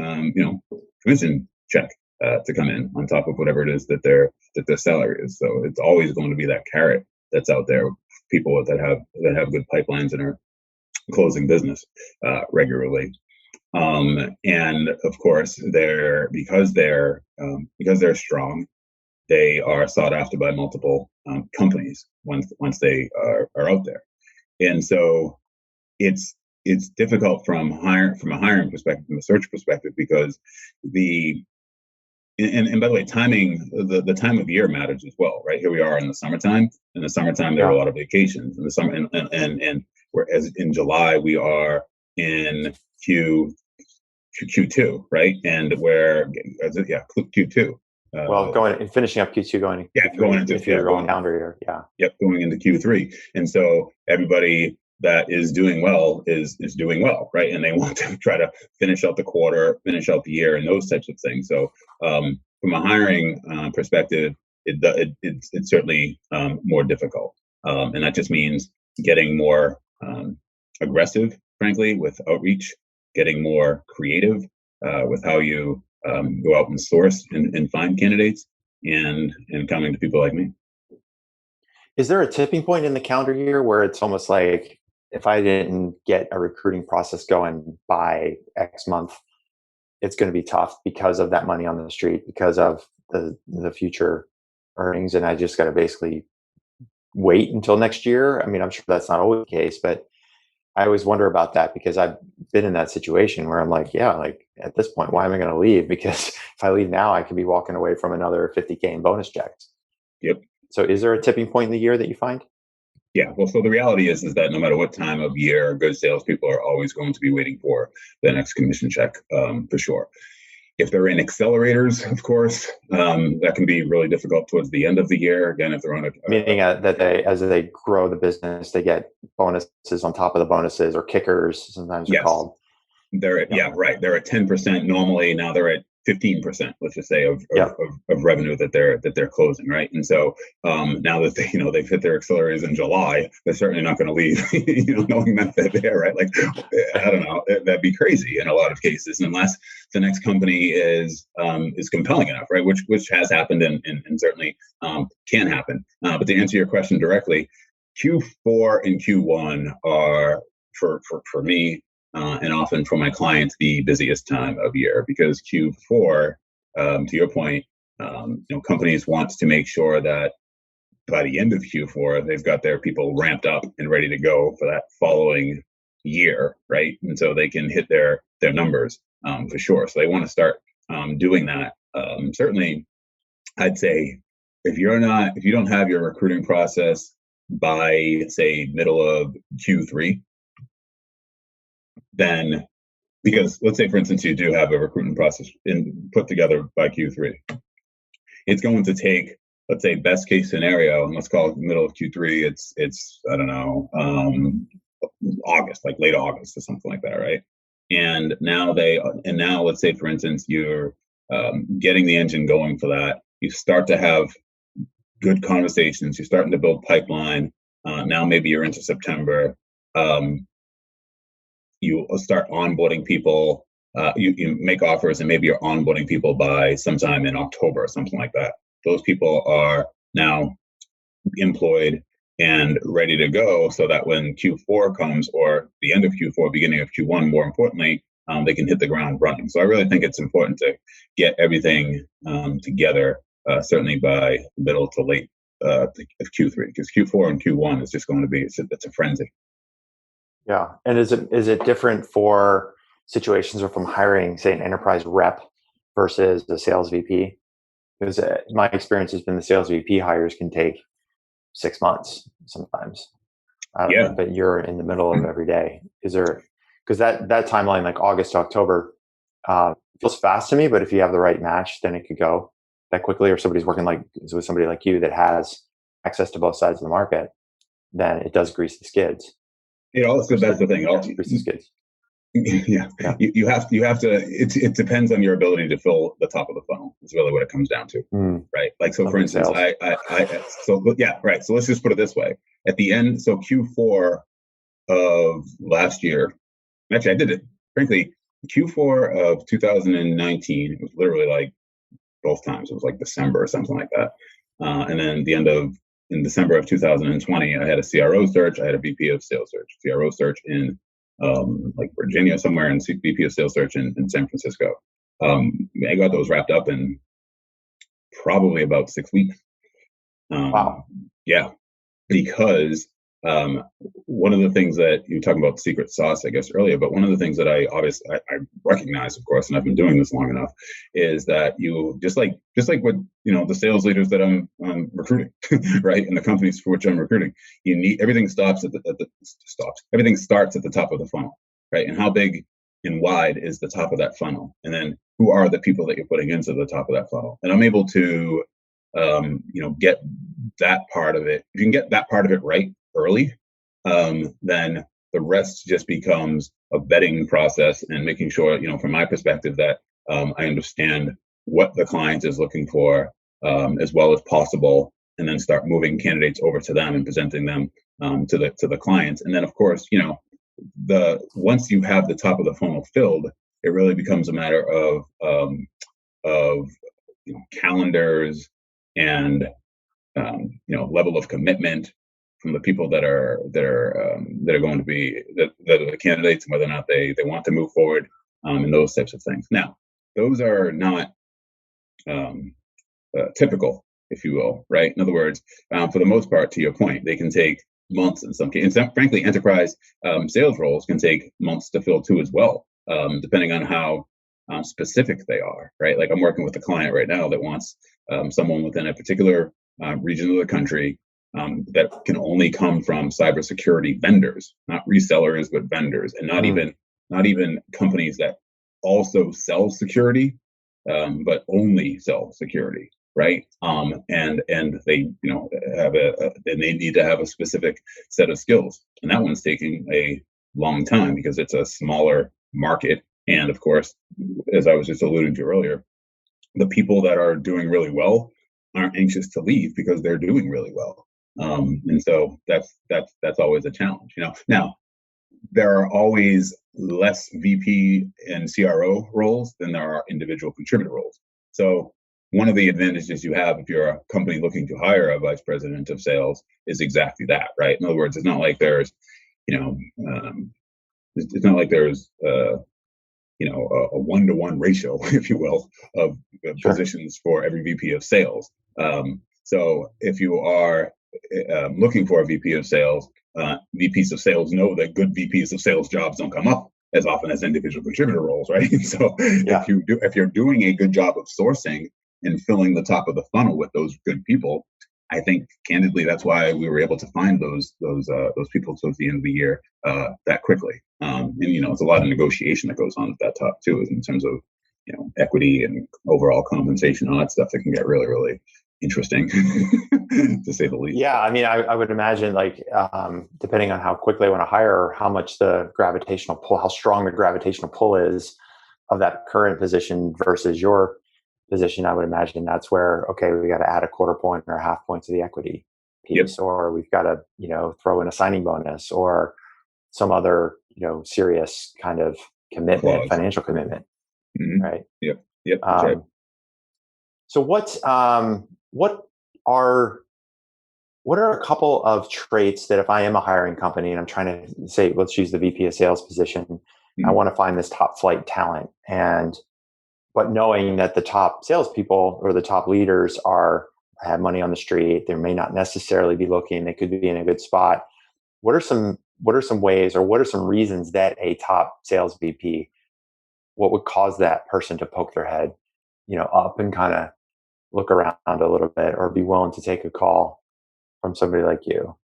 commission check to come in on top of whatever it is that their salary is. So it's always going to be that carrot that's out there. People that have good pipelines and are closing business regularly. And of course, because they're strong, they are sought after by multiple companies once they are out there. And so it's it's difficult from a hiring perspective, from a search perspective, because and by the way, timing, the time of year matters as well, right? Here we are in the summertime. In the summertime, there are a lot of vacations. In the summer, and whereas in July we are in Q2, right? And Q2. Well, going and finishing up Q2, going into if you're going calendar year, going into Q3, and so everybody that is doing well is doing well, right? And they want to try to finish out the quarter, finish out the year, and those types of things. So from a hiring perspective, it's certainly more difficult, and that just means getting more aggressive, frankly, with outreach, getting more creative with how you go out and source and find candidates, and coming to people like me. Is there a tipping point in the calendar year where it's almost like, if I didn't get a recruiting process going by X month, it's going to be tough because of that money on the street, because of the future earnings, and I just got to basically wait until next year? I mean, I'm sure that's not always the case, but I always wonder about that, because I've been in that situation where I'm like, at this point, why am I going to leave? Because if I leave now, I could be walking away from another $50K in bonus checks. Yep. So is there a tipping point in the year that you find? Yeah, well, so the reality is that no matter what time of year, good salespeople are always going to be waiting for the next commission check, for sure. If they're in accelerators, of course, that can be really difficult towards the end of the year. Again, if they're on meaning that as they grow the business, they get bonuses on top of the bonuses, or kickers, sometimes they're called. They're at, right. They're at 10% normally. Now they're at 15%, let's just say, of revenue that they're closing, right? And so now that they've hit their accelerators in July, they're certainly not going to leave, knowing that they're there, right? Like, I don't know, that'd be crazy in a lot of cases, unless the next company is compelling enough, right? Which has happened and certainly can happen. But to answer your question directly, Q4 and Q1 are for me. And often for my clients, the busiest time of year, because Q4, to your point, companies want to make sure that by the end of Q4, they've got their people ramped up and ready to go for that following year, right? And so they can hit their numbers for sure. So they want to start doing that. Certainly, I'd say if you don't have your recruiting process by, say, middle of Q3, then, because let's say, for instance, you do have a recruitment process put together by Q3, it's going to take, let's say, best case scenario, and let's call it the middle of Q3, it's I don't know, August, like late August or something like that, right? And now let's say, for instance, you're getting the engine going for that. You start to have good conversations. You're starting to build pipeline. Now maybe you're into September. You start onboarding people, you make offers, and maybe you're onboarding people by sometime in October or something like that. Those people are now employed and ready to go, so that when Q4 comes, or the end of Q4, beginning of Q1, more importantly, they can hit the ground running. So I really think it's important to get everything together, certainly by middle to late of Q3, because Q4 and Q1 is just going to be, it's a frenzy. Yeah. And is it different for situations or from hiring, say, an enterprise rep versus the sales VP? Because my experience has been the sales VP hires can take 6 months sometimes. I don't know, but you're in the middle of every day. Is there, because that timeline, like August to October, feels fast to me, but if you have the right match, then it could go that quickly, or somebody's working with somebody like you that has access to both sides of the market, then it does grease the skids. That's the thing. You have to. It depends on your ability to fill the top of the funnel. Is really what it comes down to, right? Like, so for instance, So let's just put it this way. At the end, so Q4 of last year, actually I did it. Frankly, Q4 of 2019, it was literally like both times. It was like December or something like that, and then in December of 2020, I had a CRO search. I had a VP of sales search, CRO search in like Virginia somewhere, and VP of sales search in San Francisco. I got those wrapped up in probably about 6 weeks. Wow. Yeah, because One of the things that you were talking about secret sauce, I guess, earlier, but one of the things that I recognize, of course, and I've been doing this long enough, is that you just like what the sales leaders that I'm recruiting, right, and the companies for which I'm recruiting, you need everything everything starts at the top of the funnel, right, and how big and wide is the top of that funnel, and then who are the people that you're putting into the top of that funnel, and I'm able to get that part of it. If you can get that part of it right early, then the rest just becomes a vetting process and making sure, from my perspective, that I understand what the client is looking for as well as possible, and then start moving candidates over to them and presenting them to the clients. And then, of course, once you have the top of the funnel filled, it really becomes a matter of calendars and level of commitment from the people that are going to be the candidates, and whether or not they want to move forward, and those types of things. Now, those are not typical, if you will, right? In other words, for the most part, to your point, they can take months in some cases. And frankly, enterprise sales roles can take months to fill too as well, depending on how specific they are, right? Like I'm working with a client right now that wants someone within a particular region of the country that can only come from cybersecurity vendors, not resellers, but vendors, and not even companies that also sell security, but only sell security, right? And they and they need to have a specific set of skills, and that one's taking a long time because it's a smaller market. And of course, as I was just alluding to earlier, the people that are doing really well aren't anxious to leave because they're doing really well. And so that's always a challenge, Now, there are always less VP and CRO roles than there are individual contributor roles. So one of the advantages you have if you're a company looking to hire a vice president of sales is exactly that, right? In other words, it's not like there's, it's not like there's a 1-to-1 ratio, if you will, of positions for every VP of sales. So if you are looking for a VP of sales, VPs of sales know that good VPs of sales jobs don't come up as often as individual contributor roles, right? So if you're doing a good job of sourcing and filling the top of the funnel with those good people, I think candidly that's why we were able to find those people towards the end of the year that quickly. And it's a lot of negotiation that goes on at that top too, in terms of equity and overall compensation, all that stuff that can get really, really interesting to say the least. Yeah, I mean, I would imagine depending on how quickly they want to hire, how much the gravitational pull, how strong the gravitational pull is of that current position versus your position, I would imagine that's where, okay, we got to add a quarter point or a half point to the equity piece, or we've got to, throw in a signing bonus or some other, serious kind of commitment, financial commitment, right? Yep. Right. So what are a couple of traits that if I am a hiring company and I'm trying to say, let's use the VP of sales position, I want to find this top flight talent, but knowing that the top salespeople or the top leaders have money on the street, they may not necessarily be looking, they could be in a good spot. What are some ways, or what are some reasons that a top sales VP, what would cause that person to poke their head, up and kind of look around a little bit, or be willing to take a call from somebody like you?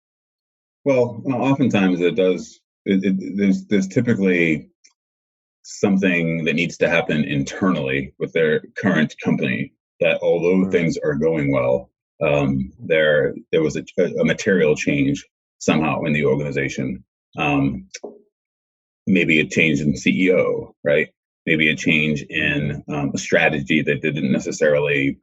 Well, oftentimes it does. There's typically something that needs to happen internally with their current company, that although things are going well, there was a material change somehow in the organization. Maybe a change in CEO, right? Maybe a change in a strategy that they didn't necessarily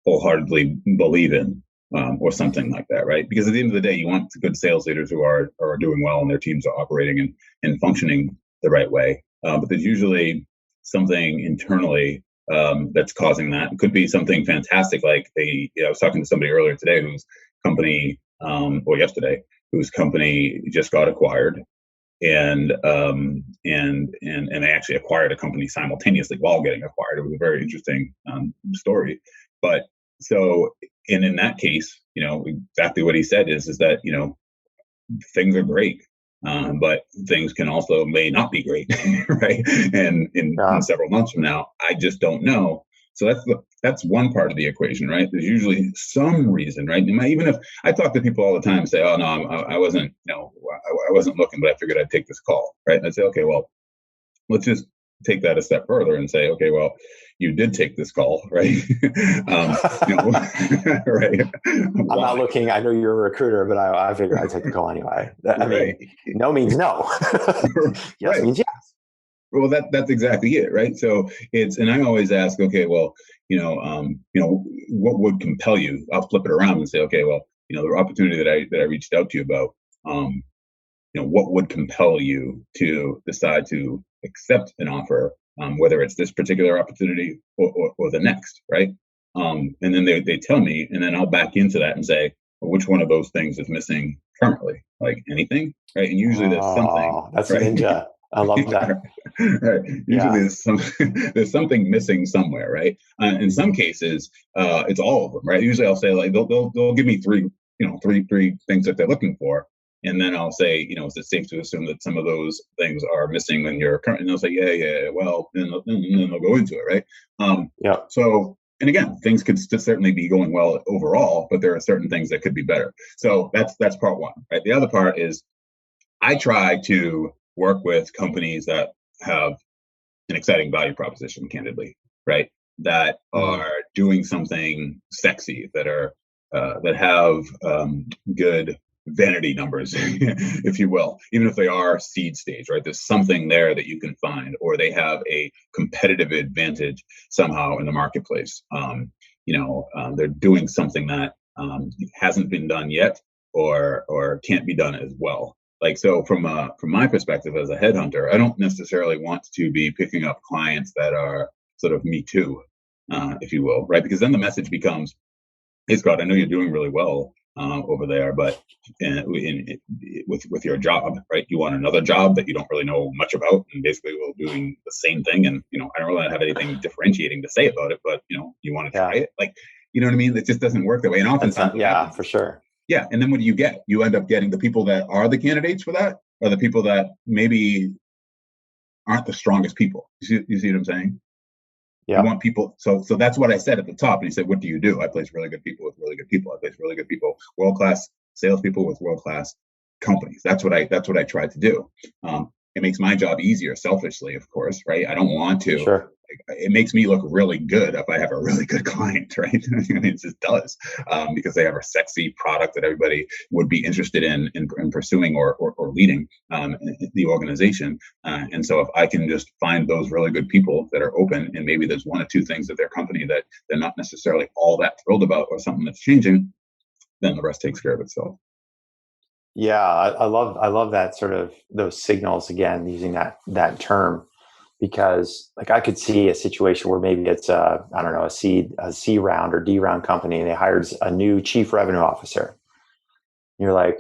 wholeheartedly believe in, or something like that, right? Because at the end of the day, you want good sales leaders who are doing well and their teams are operating and functioning the right way. But there's usually something internally that's causing that. It could be something fantastic, like I was talking to somebody earlier today whose company, or yesterday, whose company just got acquired, and they actually acquired a company simultaneously while getting acquired. It was a very interesting story. But so And in that case, exactly what he said is that, things are great. But things can also may not be great, right? And in Yeah. several months from now, I just don't know. So that's one part of the equation, right? There's usually some reason, right? Even if I talk to people all the time, and say, "Oh no, I wasn't, I wasn't looking, but I figured I'd take this call," right? And I say, "Okay, well, let's just take that a step further and say, okay, well, you did take this call, right? Right? I'm not looking. I know you're a recruiter, but I figured I'd take the call anyway. I mean, no means no. Yes right. means yes. Well, that's exactly it, right? So and I always ask, okay, well, what would compel you? I'll flip it around and say, okay, well, the opportunity that I reached out to you about, what would compel you to decide to accept an offer, whether it's this particular opportunity or the next, right? And then they tell me, and then I'll back into that and say, well, which one of those things is missing currently? Like anything, right? And usually there's something. That's right? ninja. I love that. Right. Usually there's something missing somewhere, right? In some cases, it's all of them, right? Usually I'll say like they'll give me three things that they're looking for. And then I'll say, is it safe to assume that some of those things are missing in your current? And they'll say, yeah. Well, then they'll go into it, right? So, and again, things could certainly be going well overall, but there are certain things that could be better. So that's part one, right? The other part is I try to work with companies that have an exciting value proposition, candidly, right? That are doing something sexy, that have good vanity numbers, if you will, even if they are seed stage, right? There's something there that you can find, or they have a competitive advantage somehow in the marketplace. They're doing something that hasn't been done yet, or can't be done as well. Like, so from my perspective as a headhunter, I don't necessarily want to be picking up clients that are sort of me too, if you will, right? Because then the message becomes, hey, Scott, I know you're doing really well over there, but with your job, right? You want another job that you don't really know much about, and basically we're doing the same thing. And I don't really have anything differentiating to say about it, but you want to try it, like, you know what I mean? It just doesn't work that way. And oftentimes, for sure. Yeah, and then what do you get? You end up getting the people that are the candidates for that, or the people that maybe aren't the strongest people. You see what I'm saying? Yeah. You want people. So that's what I said at the top. And he said, "What do you do?" I place really good people with really good people. I place really good people, world-class salespeople with world-class companies. That's what I try to do. It makes my job easier, selfishly, of course, right? I don't want to. Sure. It makes me look really good if I have a really good client, right? I mean, it just does, because they have a sexy product that everybody would be interested in pursuing or leading the organization. And so if I can just find those really good people that are open, and maybe there's one or two things at their company that they're not necessarily all that thrilled about, or something that's changing, then the rest takes care of itself. Yeah, I love that sort of those signals, again, using that term, because like I could see a situation where maybe it's a C round or D round company, and they hired a new chief revenue officer. You're like,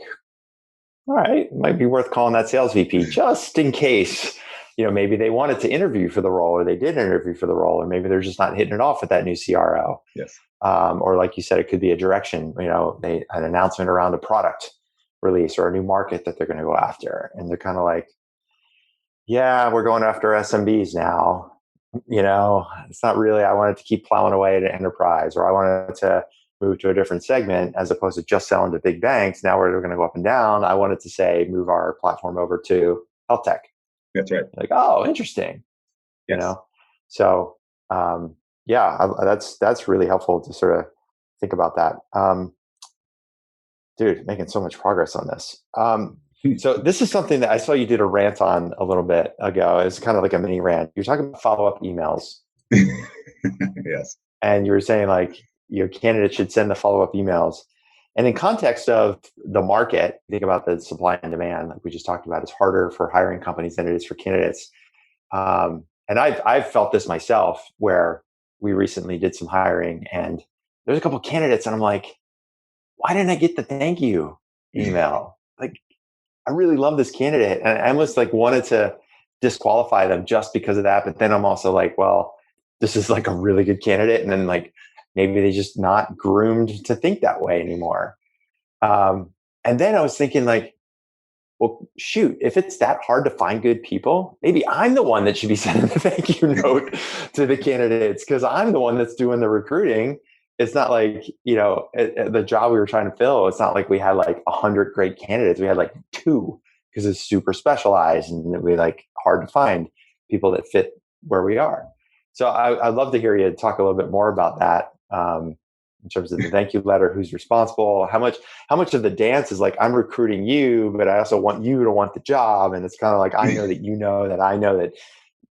all right, it might be worth calling that sales VP just in case, maybe they wanted to interview for the role, or they did interview for the role, or maybe they're just not hitting it off with that new CRO. Yes. Or like you said, it could be a direction, an announcement around a product release or a new market that they're going to go after. And they're kind of like, yeah, we're going after SMBs now. It's not really, I wanted to keep plowing away at an enterprise, or I wanted to move to a different segment as opposed to just selling to big banks. Now we're going to go up and down. I wanted to say, move our platform over to health tech. That's right. Like, oh, interesting. Yes. So, that's really helpful to sort of think about that. Dude, making so much progress on this. So this is something that I saw you did a rant on a little bit ago. It's kind of like a mini rant. You're talking about follow-up emails. Yes. And you were saying like your candidate should send the follow-up emails. And in context of the market, think about the supply and demand, like we just talked about, it's harder for hiring companies than it is for candidates. And I've felt this myself, where we recently did some hiring and there's a couple of candidates and I'm like, why didn't I get the thank you email? Like, I really love this candidate. And I almost like wanted to disqualify them just because of that. But then I'm also like, well, this is like a really good candidate. And then like, maybe they just not groomed to think that way anymore. And then I was thinking like, well, shoot, if it's that hard to find good people, maybe I'm the one that should be sending the thank you note to the candidates because I'm the one that's doing the recruiting. It's not like, the job we were trying to fill, it's not like we had like 100 great candidates. We had like 2 because it's super specialized and it'd be like hard to find people that fit where we are. So I'd love to hear you talk a little bit more about that. In terms of the thank you letter, who's responsible, how much of the dance is like, I'm recruiting you, but I also want you to want the job. And it's kind of like, I know that that I know that,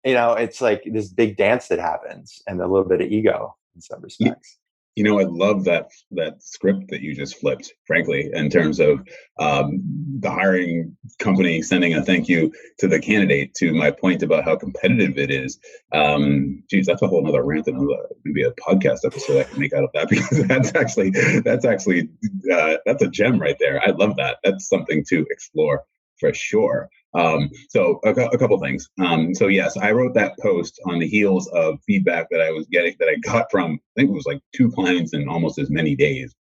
it's like this big dance that happens and a little bit of ego in some respects. I love that script that you just flipped, frankly, in terms of the hiring company sending a thank you to the candidate. To my point about how competitive it is, geez, that's a whole nother rant and maybe a podcast episode I can make out of that, because that's a gem right there. I love that. That's something to explore for sure. So a couple things. So yes, I wrote that post on the heels of feedback that I got from, I think it was like 2 clients in almost as many days.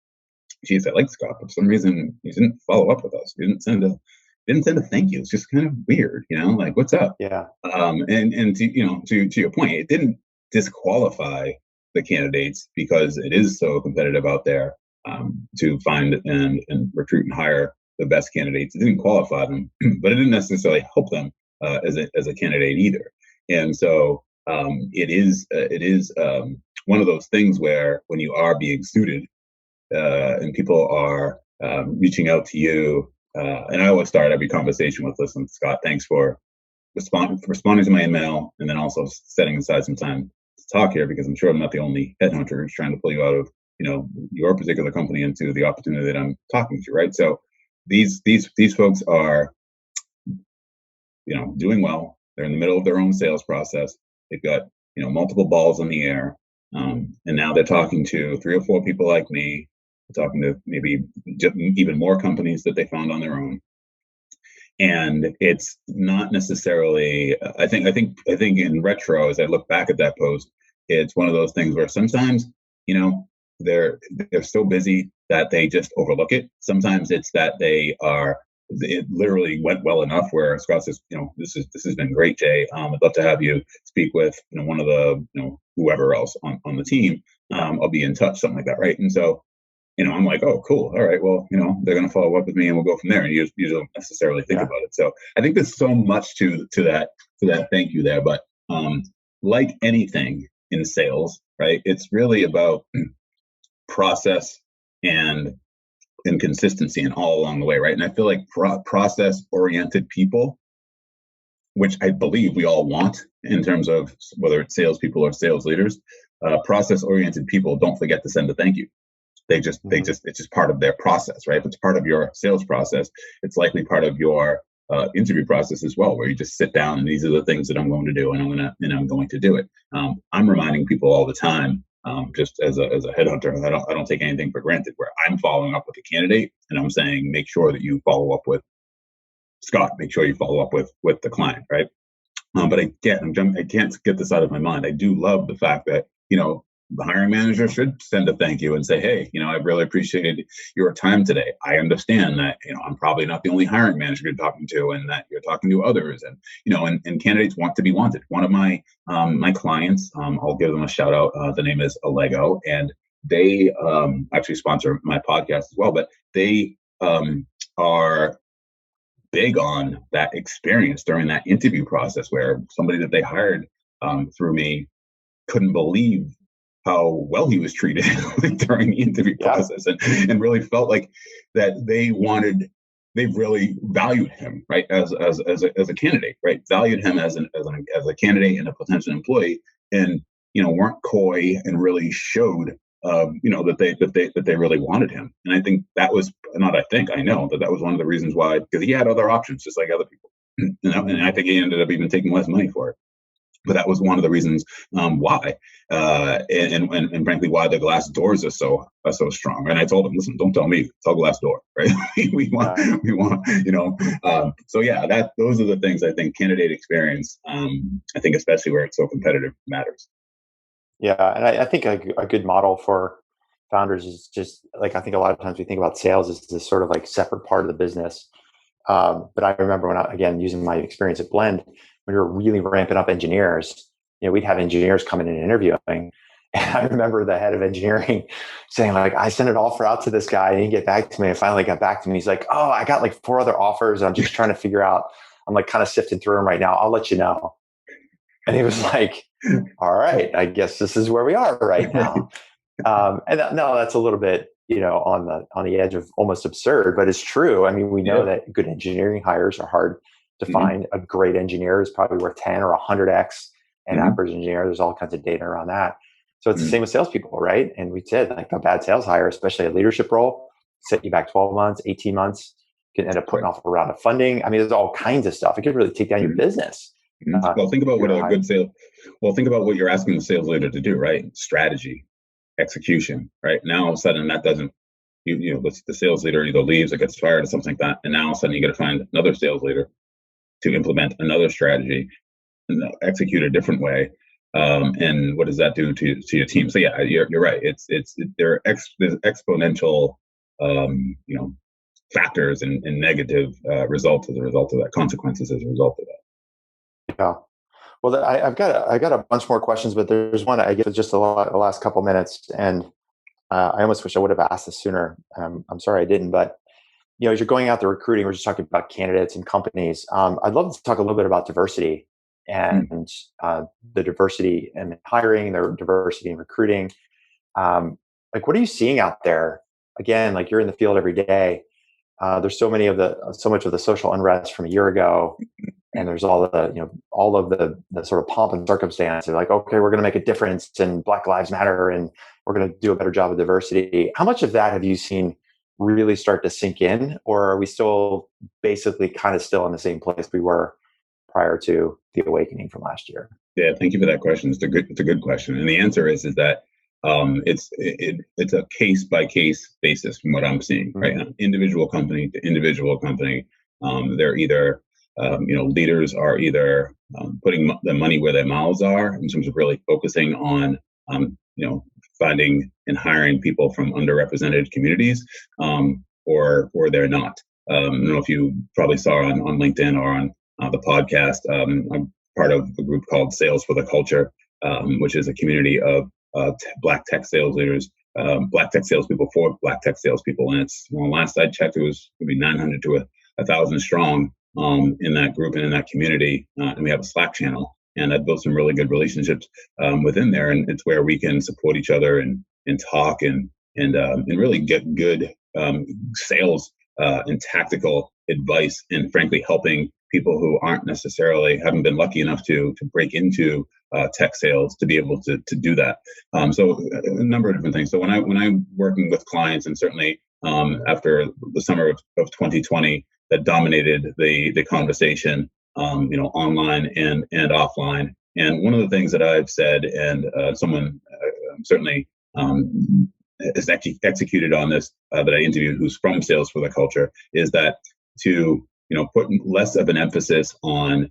Geez, I like Scott, but for some reason he didn't follow up with us. He didn't send a thank you. It's just kind of weird, like, what's up? Yeah. And to your point, it didn't disqualify the candidates because it is so competitive out there to find and recruit and hire the best candidates. It didn't qualify them, but it didn't necessarily help them as a candidate either. And so it is one of those things where when you are being suited and people are reaching out to you, and I always start every conversation with, listen, Scott, thanks for responding to my email, and then also setting aside some time to talk here, because I'm sure I'm not the only headhunter who's trying to pull you out of your particular company into the opportunity that I'm talking to, right? So these folks are, doing well. They're in the middle of their own sales process. They've got, multiple balls in the air. And now they're talking to 3 or 4 people like me, talking to maybe even more companies that they found on their own. And it's not necessarily, I think in retro, as I look back at that post, it's one of those things where sometimes, they're so busy that they just overlook it. Sometimes it's that it literally went well enough where Scott says, this has been great, Jay. I'd love to have you speak with, one of the, whoever else on the team. I'll be in touch, something like that. Right. And so, I'm like, oh, cool. All right. Well, they're going to follow up with me and we'll go from there. And you don't necessarily think about it. So I think there's so much to that thank you there. But like anything in sales, right, it's really about process and consistency and all along the way, right? And I feel like process-oriented people, which I believe we all want in terms of whether it's salespeople or sales leaders, process-oriented people don't forget to send a thank you. It's just part of their process, right? If it's part of your sales process, it's likely part of your interview process as well, where you just sit down and these are the things that I'm going to do, and I'm going to do it. I'm reminding people all the time. Just as a headhunter, I don't take anything for granted, where I'm following up with a candidate and I'm saying, make sure that you follow up with Scott, make sure you follow up with the client, right? But I can't get this out of my mind. I do love the fact that, the hiring manager should send a thank you and say, hey, I've really appreciated your time today. I understand that, I'm probably not the only hiring manager you're talking to, and that you're talking to others, and, and candidates want to be wanted. One of my clients, I'll give them a shout out. The name is Allego, and they actually sponsor my podcast as well, but they are big on that experience during that interview process, where somebody that they hired through me couldn't believe how well he was treated during the interview process, and really felt like that they really valued him, right, as a candidate, right, valued him as a candidate and a potential employee, and weren't coy and really showed that they really wanted him. And I think that was I know that was one of the reasons why, because he had other options just like other people, and I think he ended up even taking less money for it. But that was one of the reasons why, and frankly, why the glass doors are so strong. And I told him, listen, don't tell me, tell glass door, right? we want, so yeah, those are the things I think candidate experience. I think especially where it's so competitive matters. Yeah, and I think a good model for founders is just like I think a lot of times we think about sales as this sort of like separate part of the business. But I remember when again, using my experience at Blend, when we were really ramping up engineers, we'd have engineers coming in and interviewing. And I remember the head of engineering saying, like, I sent an offer out to this guy and he didn't get back to me. And finally got back to me. He's like, oh, I got like 4 other offers. I'm just trying to figure out, I'm like kind of sifting through them right now. I'll let you know. And he was like, all right, I guess this is where we are right now. No, that's a little bit, on the edge of almost absurd, but it's true. I mean, we know that good engineering hires are hard to find. A great engineer is probably worth 10 or 100x an average engineer. There's all kinds of data around that. So it's the same with salespeople, right? And we said like a bad sales hire, especially a leadership role, set you back 12 months, 18 months, can end up putting off a round of funding. I mean, there's all kinds of stuff. It could really take down your business. Well, think about think about what you're asking the sales leader to do, right? Strategy, execution, right? Now all of a sudden that doesn't, the sales leader either leaves or gets fired or something like that. And now all of a sudden you got to find another sales leader to implement another strategy and execute a different way. And what does that do to your team? So yeah, you're right. There's exponential, factors and negative results as a result of that, consequences as a result of that. Yeah. Well, I've got a bunch more questions, but there's one I get just the last couple minutes, and I almost wish I would have asked this sooner. I'm sorry I didn't, but as you're going out there recruiting, we're just talking about candidates and companies. I'd love to talk a little bit about diversity and the diversity in hiring, the diversity in recruiting. Like, what are you seeing out there? Again, like you're in the field every day. There's so much of the social unrest from a year ago. And there's all of the sort of pomp and circumstance. They're like, okay, we're going to make a difference and Black Lives Matter and we're going to do a better job of diversity. How much of that have you seen really start to sink in? Or are we still basically kind of still in the same place we were prior to the awakening from last year? Yeah, thank you for that question. It's a good question. And the answer is that it's a case by case basis from what I'm seeing, right now. Individual company to individual company. They're either leaders are either putting the money where their mouths are in terms of really focusing on, finding and hiring people from underrepresented communities, or they're not. I don't know if you probably saw on LinkedIn or on the podcast. I'm part of a group called Sales for the Culture, which is a community of Black tech sales leaders, Black tech salespeople for Black tech salespeople. And it's, last I checked, it was maybe 900 to 1,000 strong in that group and in that community. And we have a Slack channel. And I've built some really good relationships within there. And it's where we can support each other and talk and really get good sales and tactical advice, and frankly, helping people who haven't been lucky enough to break into tech sales to be able to do that. So a number of different things. So when I'm working with clients, and certainly after the summer of 2020 that dominated the conversation, online and offline. And one of the things that I've said, and someone certainly has executed on this that I interviewed, who's from Sales for the Culture, is that to put less of an emphasis on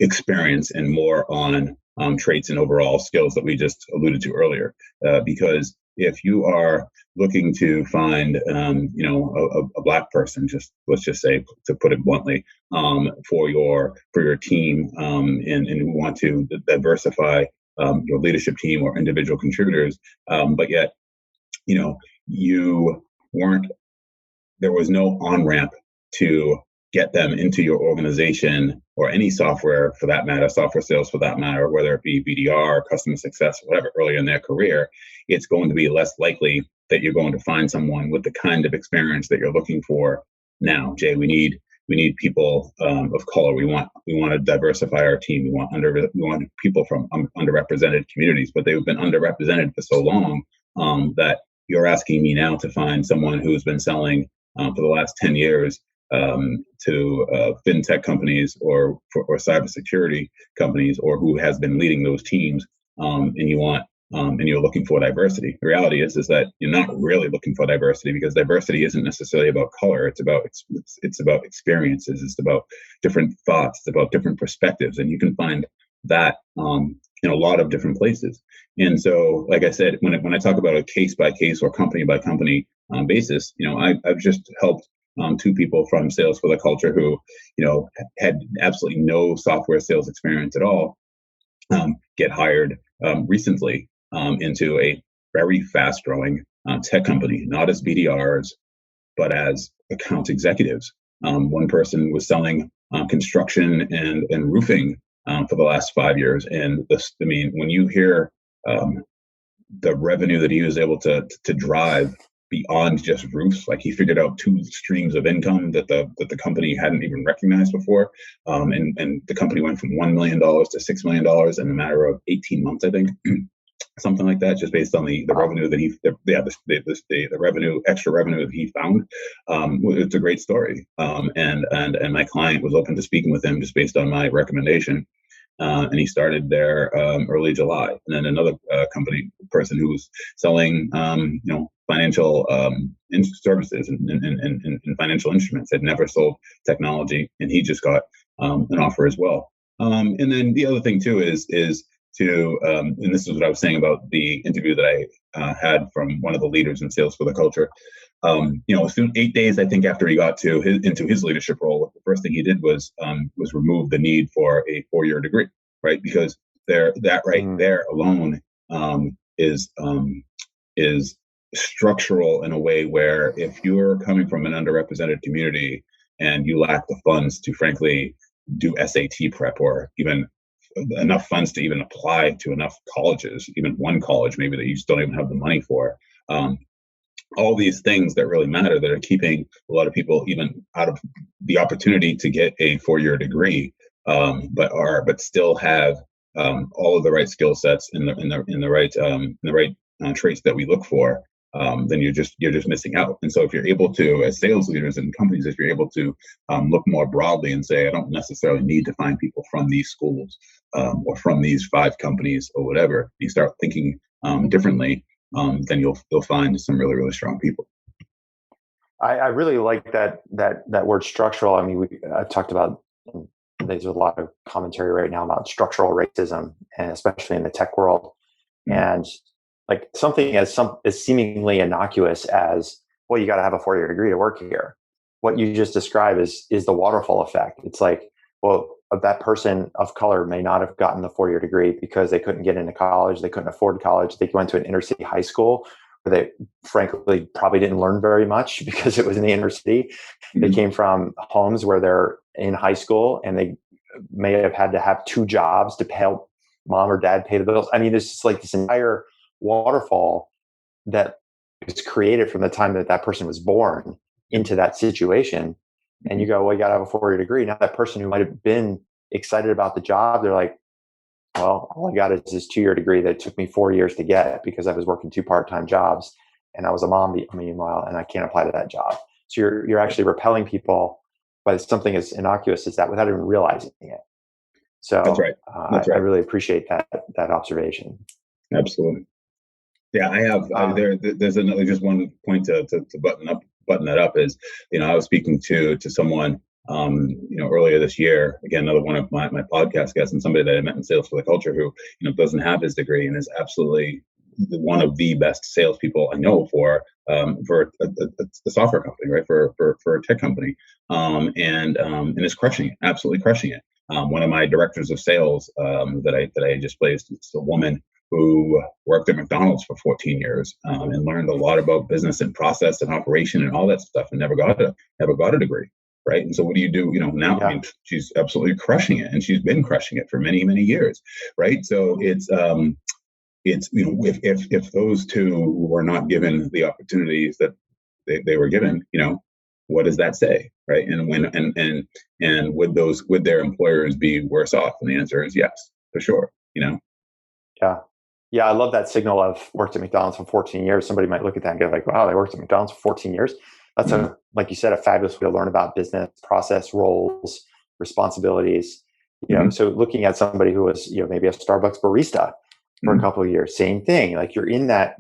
experience and more on traits and overall skills that we just alluded to earlier. Because if you are looking to find, a Black person, let's just say, to put it bluntly, for your team, and you want to diversify your leadership team or individual contributors, but yet, there was no on-ramp to get them into your organization, or any software for that matter, software sales for that matter, whether it be BDR, customer success, whatever, earlier in their career, it's going to be less likely that you're going to find someone with the kind of experience that you're looking for now. Jay, we need people of color. We want to diversify our team. We want people from underrepresented communities, but they've been underrepresented for so long that you're asking me now to find someone who's been selling for the last 10 years to fintech companies or cybersecurity companies, or who has been leading those teams, and you're looking for diversity. The reality is that you're not really looking for diversity, because diversity isn't necessarily about color. It's about experiences. It's about different thoughts. It's about different perspectives, and you can find that in a lot of different places. And so, like I said, when I talk about a case by case or company by company basis, I've just helped two people from Sales for the Culture who, had absolutely no software sales experience at all, get hired recently into a very fast growing tech company, not as BDRs, but as account executives. One person was selling construction and roofing for the last 5 years. And when you hear the revenue that he was able to drive beyond just roofs, like he figured out two streams of income that the company hadn't even recognized before, and the company went from $1 million to $6 million in a matter of 18 months, I think. Something like that, just based on the revenue that the extra revenue that he found. It's a great story. And my client was open to speaking with him just based on my recommendation. And he started there early July. And then another company person who was selling, financial services and financial instruments, had never sold technology, and he just got an offer as well. And then the other thing too is to, and this is what I was saying about the interview that I had from one of the leaders in Sales for the Culture. Soon 8 days, I think, after he got into his leadership role, the first thing he did was remove the need for a 4-year degree, right? Because there alone is structural in a way where if you're coming from an underrepresented community and you lack the funds to, frankly, do SAT prep, or even enough funds to even apply to enough colleges, even one college maybe that you just don't even have the money for. All these things that really matter, that are keeping a lot of people even out of the opportunity to get a 4-year degree, but still have all of the right skill sets in the right traits that we look for. Then you're just missing out. And so if you're able to, as sales leaders in companies, if you're able to look more broadly and say, I don't necessarily need to find people from these schools or from these 5 companies or whatever, you start thinking differently, then you'll find some really, really strong people. I really like that word structural. I mean, I've talked about, there's a lot of commentary right now about structural racism, and especially in the tech world. Mm-hmm. And like something as seemingly innocuous as, well, you got to have a 4-year degree to work here. What you just described is the waterfall effect. It's like, well, that person of color may not have gotten the 4-year degree because they couldn't get into college. They couldn't afford college. They went to an inner city high school where they frankly probably didn't learn very much because it was in the inner city. Mm-hmm. They came from homes where they're in high school and they may have had to have 2 jobs to help mom or dad pay the bills. I mean, there's just like this entire waterfall that was created from the time that person was born into that situation. And you go, well, you got to have a 4-year degree. Now that person who might have been excited about the job, they're like, well, all I got is this 2-year degree that took me 4 years to get because I was working 2 part-time jobs and I was a mom meanwhile, and I can't apply to that job. So you're actually repelling people by something as innocuous as that without even realizing it. So that's right. I really appreciate that observation. Absolutely. Yeah, I have. There's another, just one point to button that up is, I was speaking to someone, earlier this year, again, another one of my podcast guests, and somebody that I met in Sales for the Culture who, doesn't have his degree and is absolutely one of the best salespeople I know for a software company, right? For a tech company, and is crushing it, absolutely crushing it. One of my directors of sales that I just placed, is a woman who worked at McDonald's for 14 years and learned a lot about business and process and operation and all that stuff, and never got a degree, right? And so what do you do? Now, yeah. I mean, she's absolutely crushing it, and she's been crushing it for many, many years, right? So it's if those two were not given the opportunities that they were given, what does that say, right? And would their employers be worse off? And the answer is yes, for sure. Yeah, I love that signal of worked at McDonald's for 14 years. Somebody might look at that and go like, wow, they worked at McDonald's for 14 years. That's like you said, a fabulous way to learn about business, process, roles, responsibilities. So looking at somebody who was, maybe a Starbucks barista for a couple of years, same thing. Like you're in that,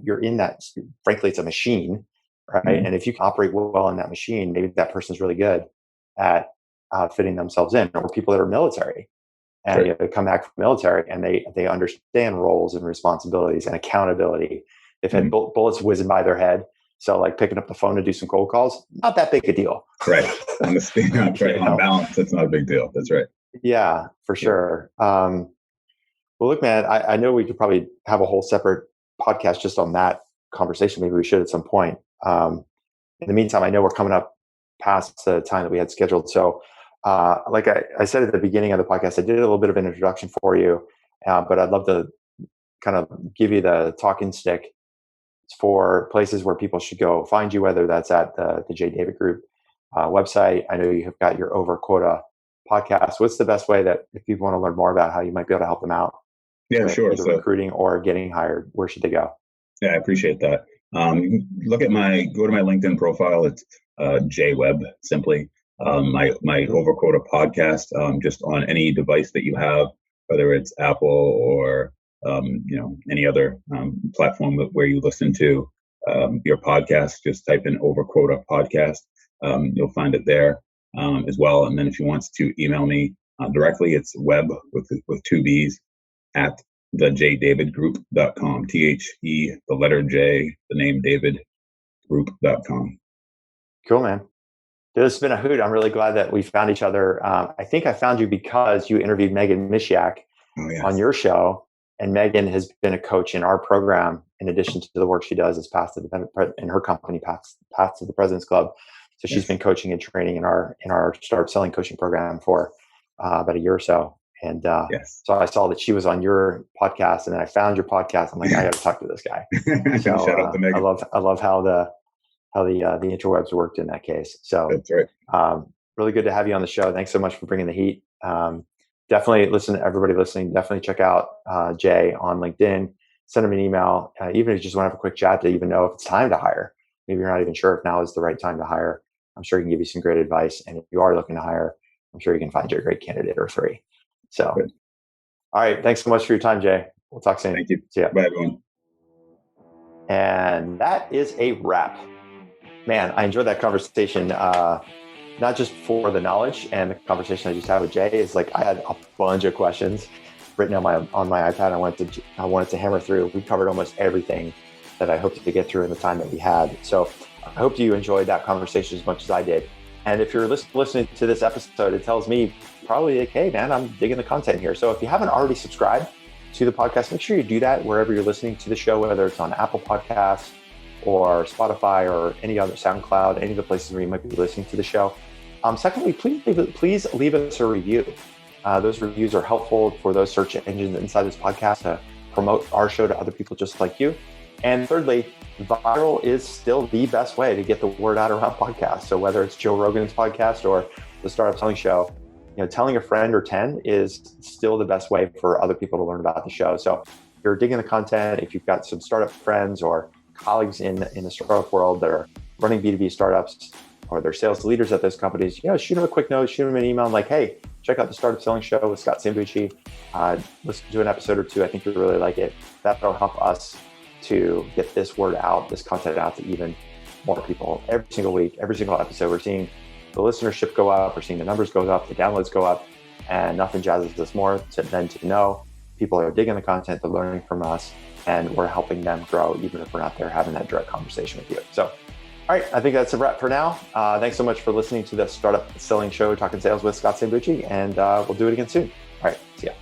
frankly, it's a machine, right? Mm-hmm. And if you can operate well in that machine, maybe that person's really good at fitting themselves in. Or people that are military, and they come back from the military and they understand roles and responsibilities and accountability. They've had bullets whizzing by their head. So like picking up the phone to do some cold calls, not that big a deal. Right. On the balance, it's not a big deal. That's right. Yeah, for sure. Well, look, man, I know we could probably have a whole separate podcast just on that conversation. Maybe we should at some point. In the meantime, I know we're coming up past the time that we had scheduled. So like I said at the beginning of the podcast, I did a little bit of an introduction for you, but I'd love to kind of give you the talking stick for places where people should go find you, whether that's at the Jay David Group website. I know you have got your Over Quota podcast. What's the best way that if people want to learn more about how you might be able to help them out? Yeah, sure. Either recruiting or getting hired, where should they go? Yeah, I appreciate that. Go to my LinkedIn profile. It's Jay Webb, simply. My Over Quota podcast, just on any device that you have, whether it's Apple or any other platform where you listen to your podcast. Just type in Over Quota podcast. You'll find it there as well. And then if you want to email me directly, it's Webb with two B's at thejdavidgroup.com. THE, the letter J, the name David, group.com. Cool, man. Dude, it's been a hoot. I'm really glad that we found each other. I think I found you because you interviewed Megan Mishiak on your show. And Megan has been a coach in our program, in addition to the work she does as in her company, Path to the President's Club. So she's been coaching and training in our Start Selling coaching program for about a year or so. And so I saw that she was on your podcast, and then I found your podcast. I'm like, I got to talk to this guy. So shout out to Megan. I love how the interwebs worked in that case. So that's right. Really good to have you on the show. Thanks so much for bringing the heat. Definitely listen to everybody listening. Definitely check out Jay on LinkedIn. Send him an email, even if you just want to have a quick chat to even know if it's time to hire. Maybe you're not even sure if now is the right time to hire. I'm sure he can give you some great advice. And if you are looking to hire, I'm sure you can find you a great candidate or three. So, good. All right. Thanks so much for your time, Jay. We'll talk soon. Thank you. See ya. Bye, everyone. And that is a wrap. Man, I enjoyed that conversation. Not just for the knowledge and the conversation I just had with Jay. Is like I had a bunch of questions written on my iPad. I wanted to hammer through. We covered almost everything that I hoped to get through in the time that we had. So I hope you enjoyed that conversation as much as I did. And if you're listening to this episode, it tells me probably like, hey man, I'm digging the content here. So if you haven't already subscribed to the podcast, make sure you do that wherever you're listening to the show, whether it's on Apple Podcasts or Spotify or any other SoundCloud, any of the places where you might be listening to the show. Secondly, please leave us a review. Those reviews are helpful for those search engines inside this podcast to promote our show to other people just like you. And thirdly, viral is still the best way to get the word out around podcasts. So whether it's Joe Rogan's podcast or the Startup Selling Show, telling a friend or 10 is still the best way for other people to learn about the show. So if you're digging the content, if you've got some startup friends or colleagues in the startup world that are running B2B startups or they're sales leaders at those companies, shoot them a quick note, shoot them an email. I'm like, hey, check out the Startup Selling Show with Scott Sambucci. Listen to an episode or two. I think you'll really like it. That'll help us to get this word out, this content out to even more people. Every single week, every single episode, we're seeing the listenership go up, we're seeing the numbers go up, the downloads go up, and nothing jazzes us more than to know people are digging the content, they're learning from us, and we're helping them grow, even if we're not there having that direct conversation with you. So, all right, I think that's a wrap for now. Thanks so much for listening to the Startup Selling Show, Talking Sales with Scott Sambucci, and we'll do it again soon. All right, see ya.